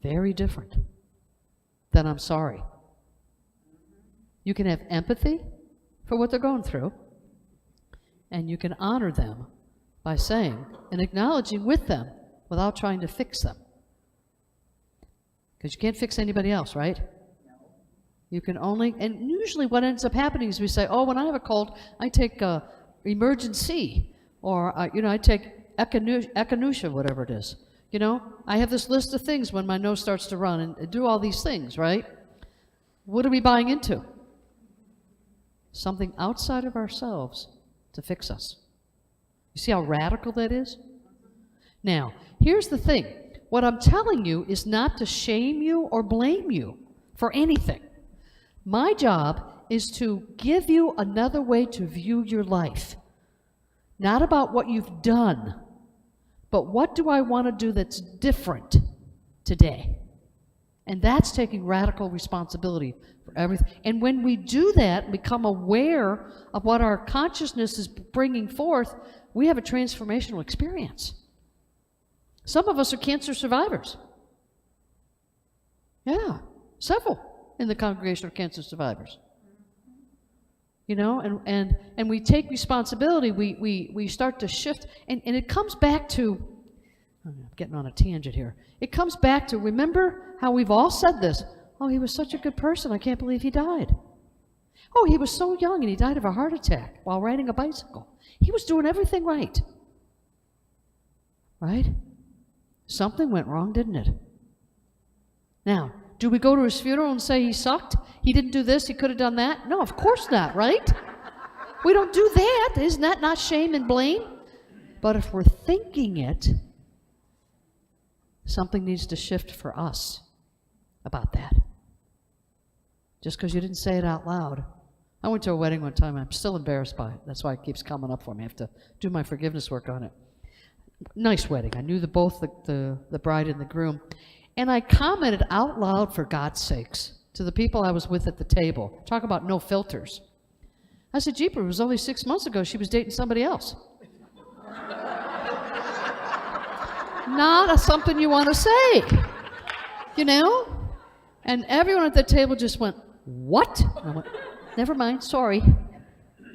Very different than I'm sorry. You can have empathy for what they're going through, and you can honor them by saying and acknowledging with them without trying to fix them. Because you can't fix anybody else, right? You can only, and usually what ends up happening is we say, oh, when I have a cold, I take emergency, or, I take echinacea, whatever it is. You know, I have this list of things when my nose starts to run and do all these things, right? What are we buying into? Something outside of ourselves to fix us. You see how radical that is? Now, here's the thing. What I'm telling you is not to shame you or blame you for anything. My job is to give you another way to view your life. Not about what you've done, but what do I want to do that's different today? And that's taking radical responsibility for everything. And when we do that, become aware of what our consciousness is bringing forth, we have a transformational experience. Some of us are cancer survivors. Yeah. several in the Congregation of Cancer Survivors. You know, and we take responsibility, we start to shift, and it comes back to, I'm getting on a tangent here. It comes back to, remember how we've all said this, oh, he was such a good person, I can't believe he died. Oh, he was so young and he died of a heart attack while riding a bicycle. He was doing everything right. Right? Something went wrong, didn't it? Now, do we go to his funeral and say he sucked? He didn't do this, he could have done that? No, of course not, right? We don't do that. Isn't that not shame and blame? But if we're thinking it, something needs to shift for us about that. Just because you didn't say it out loud. I went to a wedding one time. I'm still embarrassed by it. That's why it keeps coming up for me. I have to do my forgiveness work on it. Nice wedding. I knew both the bride and the groom. And I commented out loud, for God's sakes, to the people I was with at the table. Talk about no filters. I said, Jeeper, it was only 6 months ago she was dating somebody else. Not something you want to say, you know? And everyone at the table just went, what? And I went, never mind, sorry.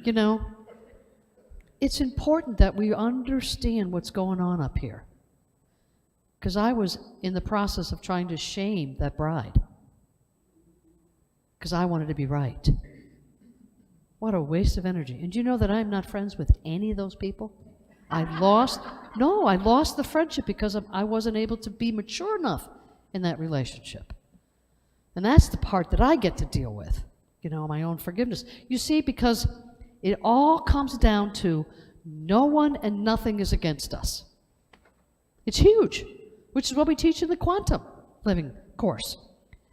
You know, it's important that we understand what's going on up here. Because I was in the process of trying to shame that bride. Because I wanted to be right. What a waste of energy. And do you know that I'm not friends with any of those people? I lost the friendship because I wasn't able to be mature enough in that relationship. And that's the part that I get to deal with, you know, my own forgiveness. You see, because it all comes down to no one and nothing is against us. It's huge, which is what we teach in the quantum living course.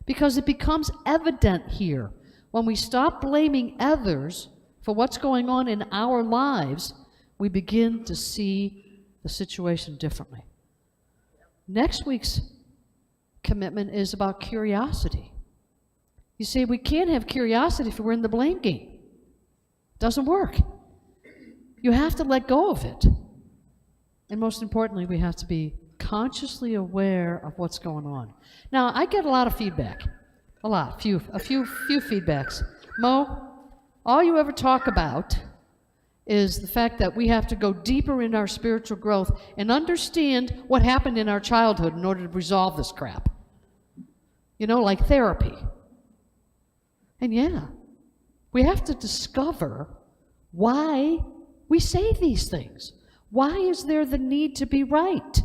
Because it becomes evident here when we stop blaming others for what's going on in our lives, we begin to see the situation differently. Next week's commitment is about curiosity. You see, we can't have curiosity if we're in the blame game. It doesn't work. You have to let go of it. And most importantly, we have to be consciously aware of what's going on. Now, I get a lot of feedback. A few feedbacks. Mo, all you ever talk about is the fact that we have to go deeper in our spiritual growth and understand what happened in our childhood in order to resolve this crap. You know, like therapy. And yeah, we have to discover why we say these things. Why is there the need to be right?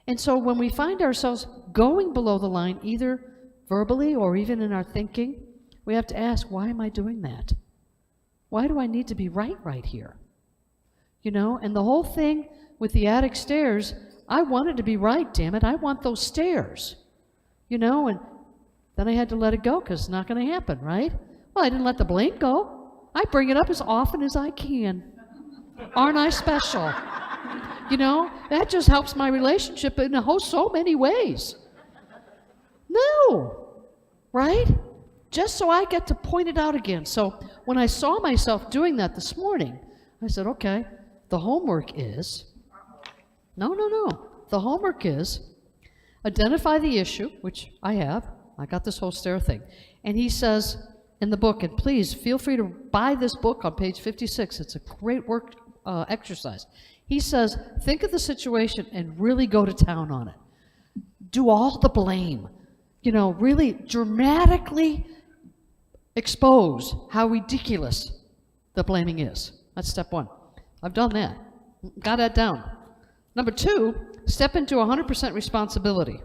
And so when we find ourselves going below the line, either verbally or even in our thinking, we have to ask, why am I doing that? Why do I need to be right here? You know, and the whole thing with the attic stairs, I wanted to be right, damn it. I want those stairs. You know, and then I had to let it go because it's not going to happen, right? Well, I didn't let the blame go. I bring it up as often as I can. Aren't I special? You know, that just helps my relationship in so many ways. No, right? Just so I get to point it out again. So when I saw myself doing that this morning, I said, okay, the homework is, no. The homework is identify the issue, which I have. I got this whole stair thing. And he says in the book, and please feel free to buy this book on page 56. It's a great work exercise. He says, think of the situation and really go to town on it. Do all the blame. You know, really dramatically expose how ridiculous the blaming is. That's step one. I've done that. Got that down. Number two, step into 100% responsibility.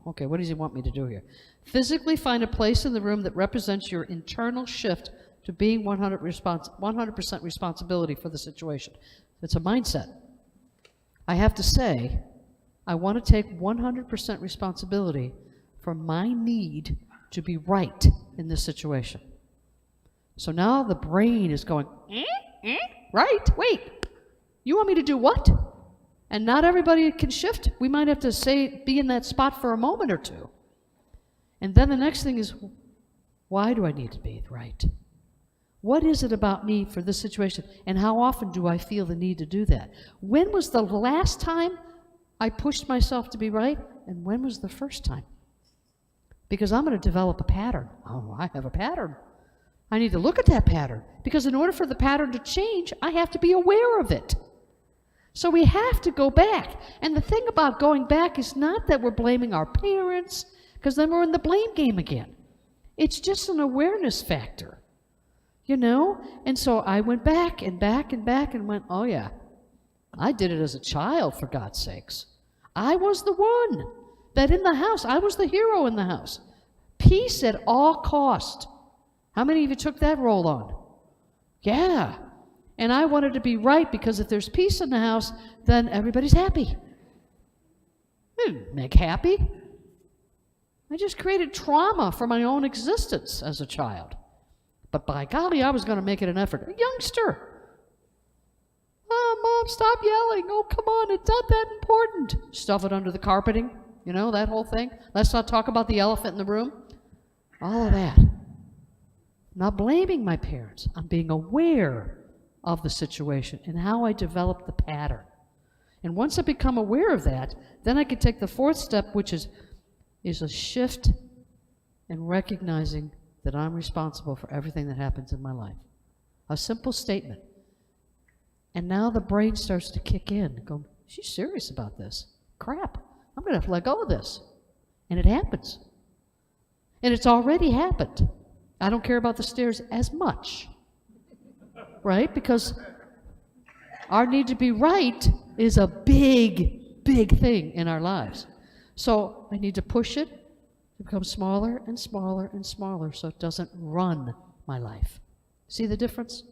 Okay, what does he want me to do here? Physically find a place in the room that represents your internal shift to being 100% responsibility for the situation. It's a mindset. I have to say, I want to take 100% responsibility for my need to be right in this situation. So now the brain is going, right? Wait, you want me to do what? And not everybody can shift. We might have to be in that spot for a moment or two. And then the next thing is, why do I need to be right? What is it about me for this situation? And how often do I feel the need to do that? When was the last time I pushed myself to be right? And when was the first time? because I'm going to develop a pattern. Oh, I have a pattern. I need to look at that pattern, because in order for the pattern to change, I have to be aware of it. So we have to go back. And the thing about going back is not that we're blaming our parents, because then we're in the blame game again. It's just an awareness factor, you know? And so I went back and back and back and went, oh yeah, I did it as a child, for God's sakes. I was the one that in the house, I was the hero in the house. Peace at all cost. How many of you took that role on? Yeah. And I wanted to be right, because if there's peace in the house, then everybody's happy. Make happy. I just created trauma for my own existence as a child. But by golly, I was going to make it an effort. A youngster. Oh, Mom, stop yelling. Oh, come on, it's not that important. Stuff it under the carpeting, you know, that whole thing. Let's not talk about the elephant in the room. All of that. I'm not blaming my parents. I'm being aware of the situation and how I develop the pattern. And once I become aware of that, then I can take the fourth step, which is a shift in recognizing that I'm responsible for everything that happens in my life. A simple statement. And now the brain starts to kick in. Go, she's serious about this. Crap, I'm going to have to let go of this. And it happens. And it's already happened. I don't care about the stairs as much, right? Because our need to be right is a big, big thing in our lives. So I need to push it to become smaller and smaller and smaller so it doesn't run my life. See the difference?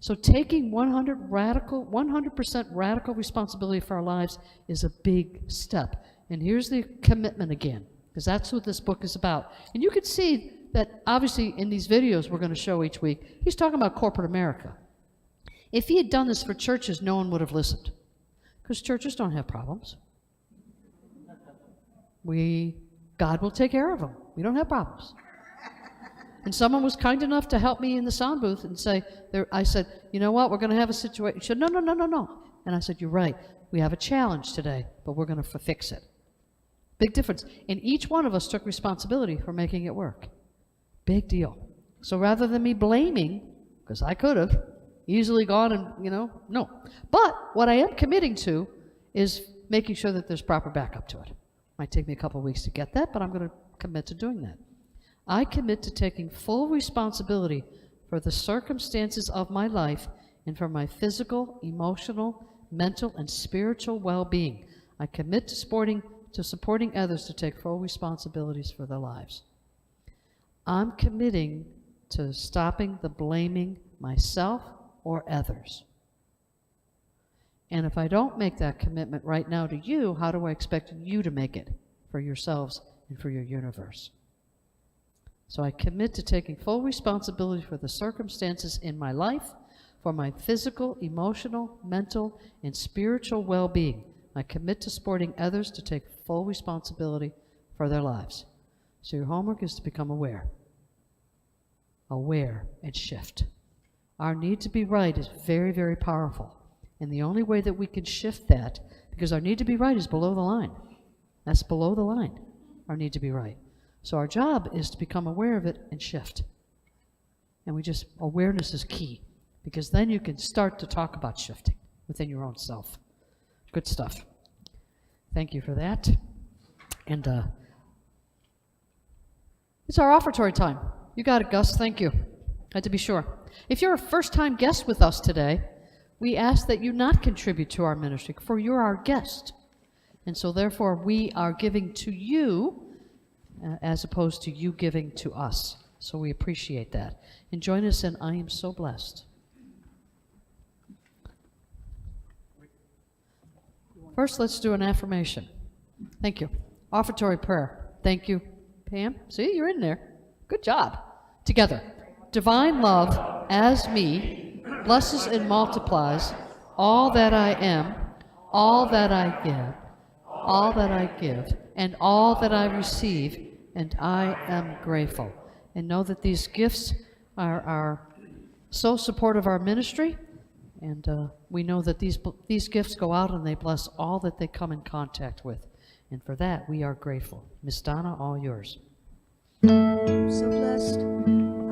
So taking 100% radical responsibility for our lives is a big step. And here's the commitment again, because that's what this book is about. And you can see that obviously in these videos we're going to show each week, he's talking about corporate America. If he had done this for churches, no one would have listened, because churches don't have problems. God will take care of them. We don't have problems. And someone was kind enough to help me in the sound booth and say, I said, you know what, we're going to have a situation. She said, no. And I said, you're right. We have a challenge today, but we're going to fix it. Big difference. And each one of us took responsibility for making it work. Big deal. So rather than me blaming, because I could have easily gone and, no. But what I am committing to is making sure that there's proper backup to it. Might take me a couple of weeks to get that, but I'm going to commit to doing that. I commit to taking full responsibility for the circumstances of my life and for my physical, emotional, mental, and spiritual well-being. I commit to supporting others to take full responsibilities for their lives. I'm committing to stopping the blaming myself or others. And if I don't make that commitment right now to you, how do I expect you to make it for yourselves and for your universe? So I commit to taking full responsibility for the circumstances in my life, for my physical, emotional, mental, and spiritual well-being. I commit to supporting others to take full responsibility for their lives. So your homework is to become aware. Aware and shift. Our need to be right is very, very powerful. And the only way that we can shift that, because our need to be right is below the line. That's below the line, our need to be right. So our job is to become aware of it and shift. And awareness is key, because then you can start to talk about shifting within your own self. Good stuff. Thank you for that. And it's our offertory time. You got it, Gus. Thank you. Had to be sure. If you're a first-time guest with us today, we ask that you not contribute to our ministry, for you're our guest. And so therefore we are giving to you as opposed to you giving to us. So we appreciate that. And join us in I Am So Blessed. First, let's do an affirmation. Thank you. Offertory prayer. Thank you, Pam. See, you're in there. Good job. Together. Divine love as me blesses and multiplies all that I am, all that I give, all that I give, and all that I receive, and I am grateful. And know that these gifts are so supportive of our ministry, and we know that these gifts go out and they bless all that they come in contact with. And for that, we are grateful. Miss Donna, all yours. so blessed.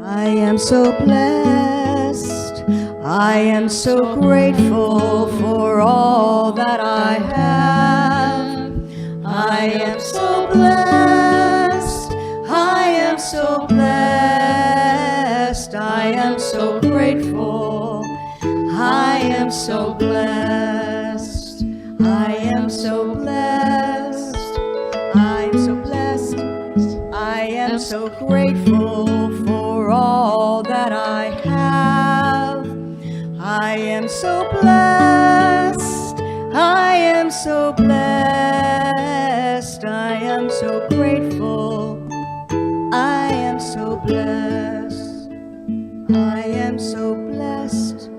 I am so blessed. I am so grateful for all that I have. I am so blessed. I am so blessed. I am so grateful. I am so blessed. I am so blessed. I am so blessed. I am so grateful for all that I have. I am so blessed. I am so blessed. I am so grateful. I am so blessed. I am so blessed.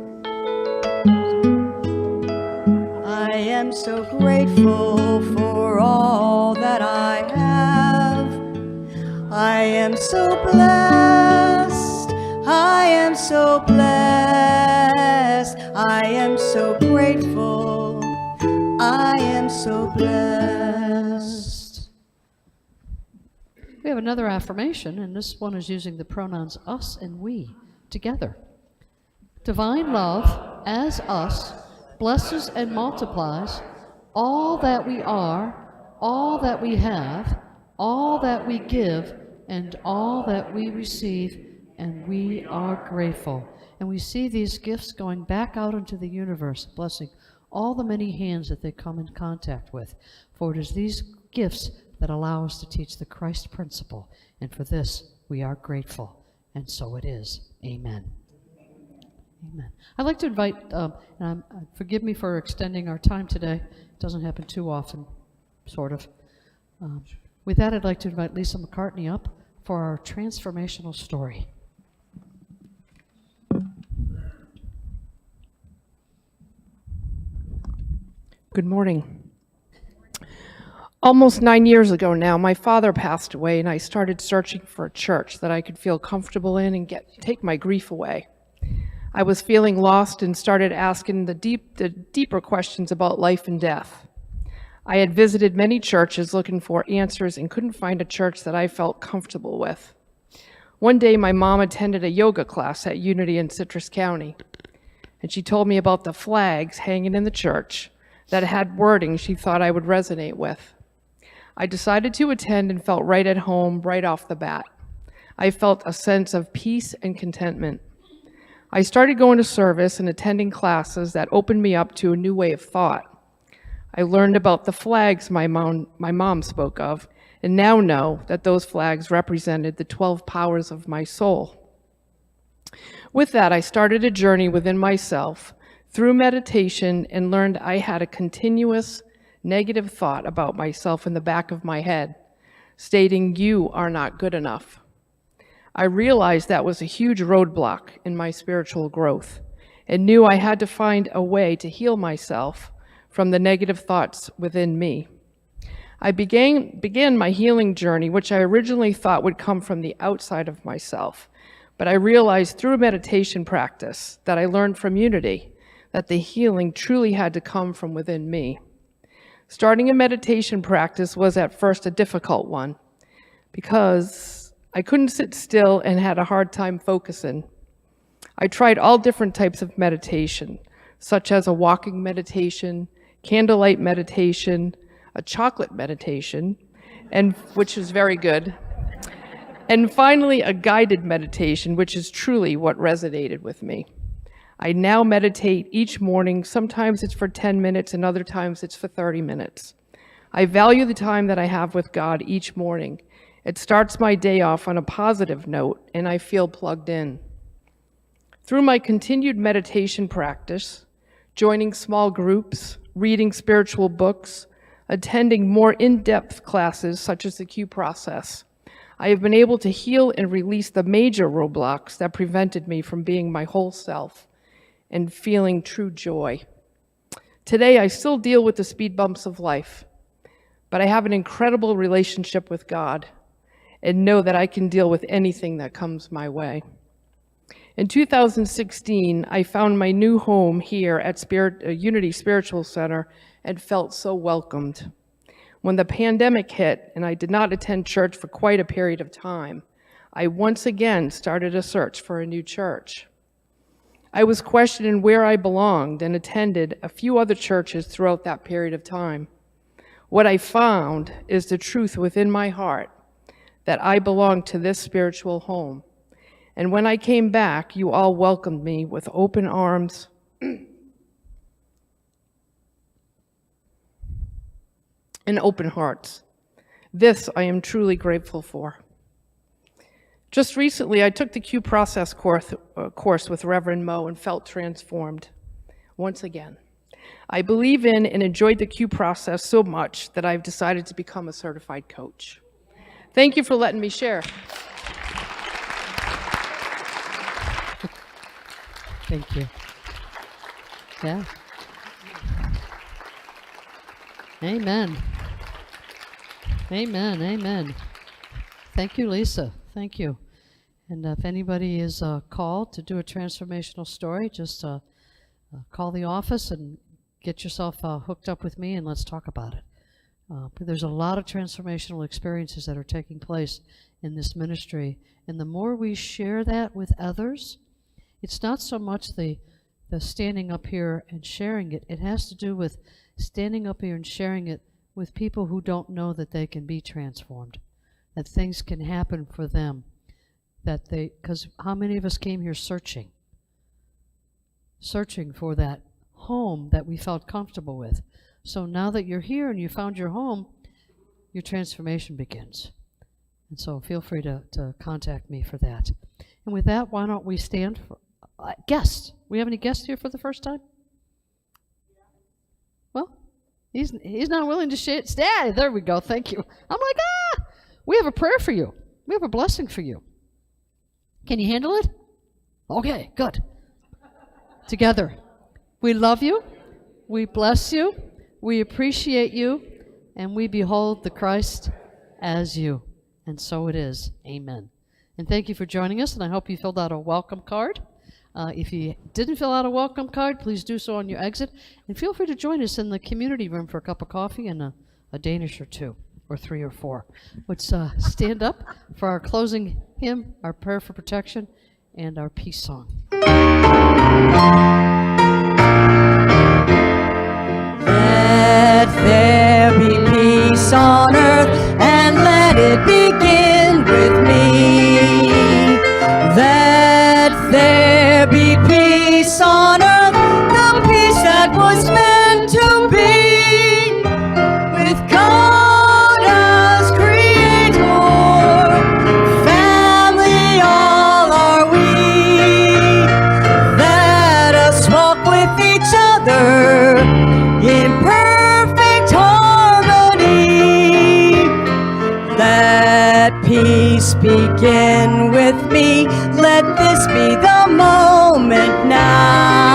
I am so grateful for all that I have. I am so blessed. I am so blessed. I am so grateful. I am so blessed. We have another affirmation, and this one is using the pronouns us and we together. Divine love, as us, blesses and multiplies all that we are, all that we have, all that we give, and all that we receive, and we are grateful. And we see these gifts going back out into the universe, blessing all the many hands that they come in contact with. For it is these gifts that allow us to teach the Christ principle, and for this we are grateful, and so it is. Amen. Amen. I'd like to invite, forgive me for extending our time today. It doesn't happen too often, sort of. With that, I'd like to invite Lisa McCartney up for our transformational story. Good morning. Almost 9 years ago now, my father passed away, and I started searching for a church that I could feel comfortable in and take my grief away. I was feeling lost and started asking the deeper questions about life and death. I had visited many churches looking for answers and couldn't find a church that I felt comfortable with. One day, my mom attended a yoga class at Unity in Citrus County, and she told me about the flags hanging in the church that had wording she thought I would resonate with. I decided to attend and felt right at home right off the bat. I felt a sense of peace and contentment. I started going to service and attending classes that opened me up to a new way of thought. I learned about the flags my mom spoke of, and now know that those flags represented the 12 powers of my soul. With that, I started a journey within myself through meditation and learned I had a continuous negative thought about myself in the back of my head, stating, "You are not good enough." I realized that was a huge roadblock in my spiritual growth and knew I had to find a way to heal myself from the negative thoughts within me. I began my healing journey, which I originally thought would come from the outside of myself, but I realized through meditation practice that I learned from Unity that the healing truly had to come from within me. Starting a meditation practice was at first a difficult one because I couldn't sit still and had a hard time focusing. I tried all different types of meditation, such as a walking meditation, candlelight meditation, a chocolate meditation, and which is very good, and finally a guided meditation, which is truly what resonated with me. I now meditate each morning. Sometimes it's for 10 minutes and other times it's for 30 minutes. I value the time that I have with God each morning. It starts my day off on a positive note, and I feel plugged in. Through my continued meditation practice, joining small groups, reading spiritual books, attending more in-depth classes such as the Q process, I have been able to heal and release the major roadblocks that prevented me from being my whole self and feeling true joy. Today, I still deal with the speed bumps of life, but I have an incredible relationship with God and know that I can deal with anything that comes my way. In 2016, I found my new home here at Unity Spiritual Center and felt so welcomed. When the pandemic hit and I did not attend church for quite a period of time, I once again started a search for a new church. I was questioning where I belonged and attended a few other churches throughout that period of time. What I found is the truth within my heart that I belong to this spiritual home. And when I came back, you all welcomed me with open arms and open hearts. This I am truly grateful for. Just recently, I took the Q Process course with Reverend Mo and felt transformed once again. I believe in and enjoyed the Q Process so much that I've decided to become a certified coach. Thank you for letting me share. Thank you. Yeah. Amen. Amen. Amen. Thank you, Lisa. Thank you. And if anybody is called to do a transformational story, just call the office and get yourself hooked up with me and let's talk about it. There's a lot of transformational experiences that are taking place in this ministry. And the more we share that with others, it's not so much the standing up here and sharing it. It has to do with standing up here and sharing it with people who don't know that they can be transformed, that things can happen for them, because how many of us came here searching for that home that we felt comfortable with? So now that you're here and you found your home, your transformation begins. And so feel free to contact me for that. And with that, why don't we stand for guests? We have any guests here for the first time? Well, he's not willing to share. Stay. There we go. Thank you. I'm like, we have a prayer for you. We have a blessing for you. Can you handle it? Okay, good. Together. We love you. We bless you. We appreciate you. And we behold the Christ as you. And so it is. Amen. And thank you for joining us. And I hope you filled out a welcome card. If you didn't fill out a welcome card, please do so on your exit. And feel free to join us in the community room for a cup of coffee and a Danish or two, or three or four. Let's stand up for our closing hymn, our prayer for protection, and our peace song. Let there be peace on earth, and let it begin with me. Let there be peace on earth, the peace that was meant to be, with God as creator, family all are we. Let us walk with each other in perfect harmony. Let peace begin with me. Let this be the moment now.